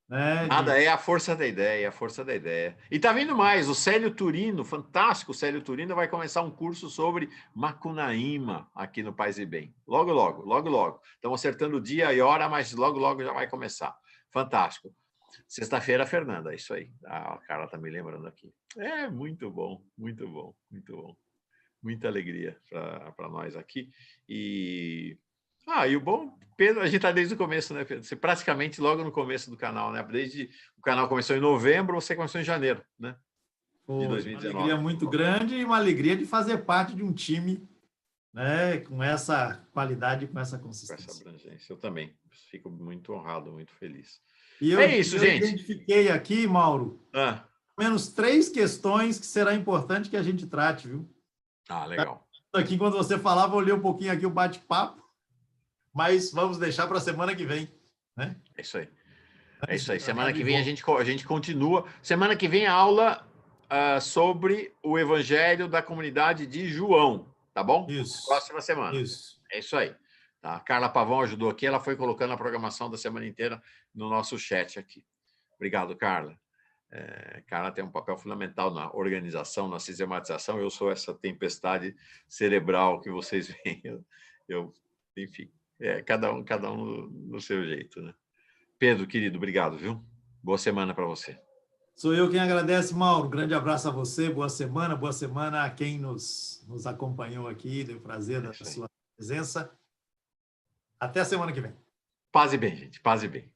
B: Né?
A: Nada, é a força da ideia, a força da ideia. E tá vindo mais, o Célio Turino, fantástico Célio Turino, vai começar um curso sobre Macunaíma aqui no Paz e Bem. Logo, logo, logo, logo. Estamos acertando o dia e hora, mas logo, logo já vai começar. Fantástico. Sexta-feira, Fernanda, é isso aí. A Carla tá me lembrando aqui. É, muito bom, muito bom, muito bom. Muita alegria para nós aqui. E o bom, Pedro, a gente está desde o começo, né, Pedro? Você praticamente logo no começo do canal, né? Desde o canal começou em novembro, você começou em janeiro, né? de
B: Uma
A: 2019.
B: alegria muito grande e uma alegria de fazer parte de um time, né, com essa qualidade e com essa
A: Com essa
B: consistência.
A: abrangência. Eu também fico muito honrado, muito feliz.
B: E
A: É isso,
B: eu
A: gente.
B: identifiquei aqui, Mauro,
A: Ah,
B: pelo menos 3 questões que será importante que a gente trate, viu?
A: legal.
B: Aqui, quando você falava, eu olhei um pouquinho aqui o bate-papo, mas vamos deixar para a semana que vem, né?
A: É isso aí. É isso aí.
B: Antes
A: Semana
B: do
A: que vem a
B: jogo.
A: gente continua. Semana que vem a aula sobre o Evangelho da comunidade de João, tá bom?
B: Isso,
A: Próxima semana.
B: isso.
A: É isso aí. Tá? A Carla Pavão ajudou aqui, ela foi colocando a programação da semana inteira no nosso chat aqui. Obrigado, Carla. Carla tem um papel fundamental na organização, na sistematização. Eu sou essa tempestade cerebral que vocês veem. Enfim, cada um no seu jeito, né? Pedro, querido, obrigado, viu? Boa semana para você.
B: Sou eu quem agradece, Mauro. Grande abraço a você, boa semana a quem nos acompanhou aqui, deu prazer da sua presença. Até a semana que vem.
A: Paz e bem, gente, paz e bem.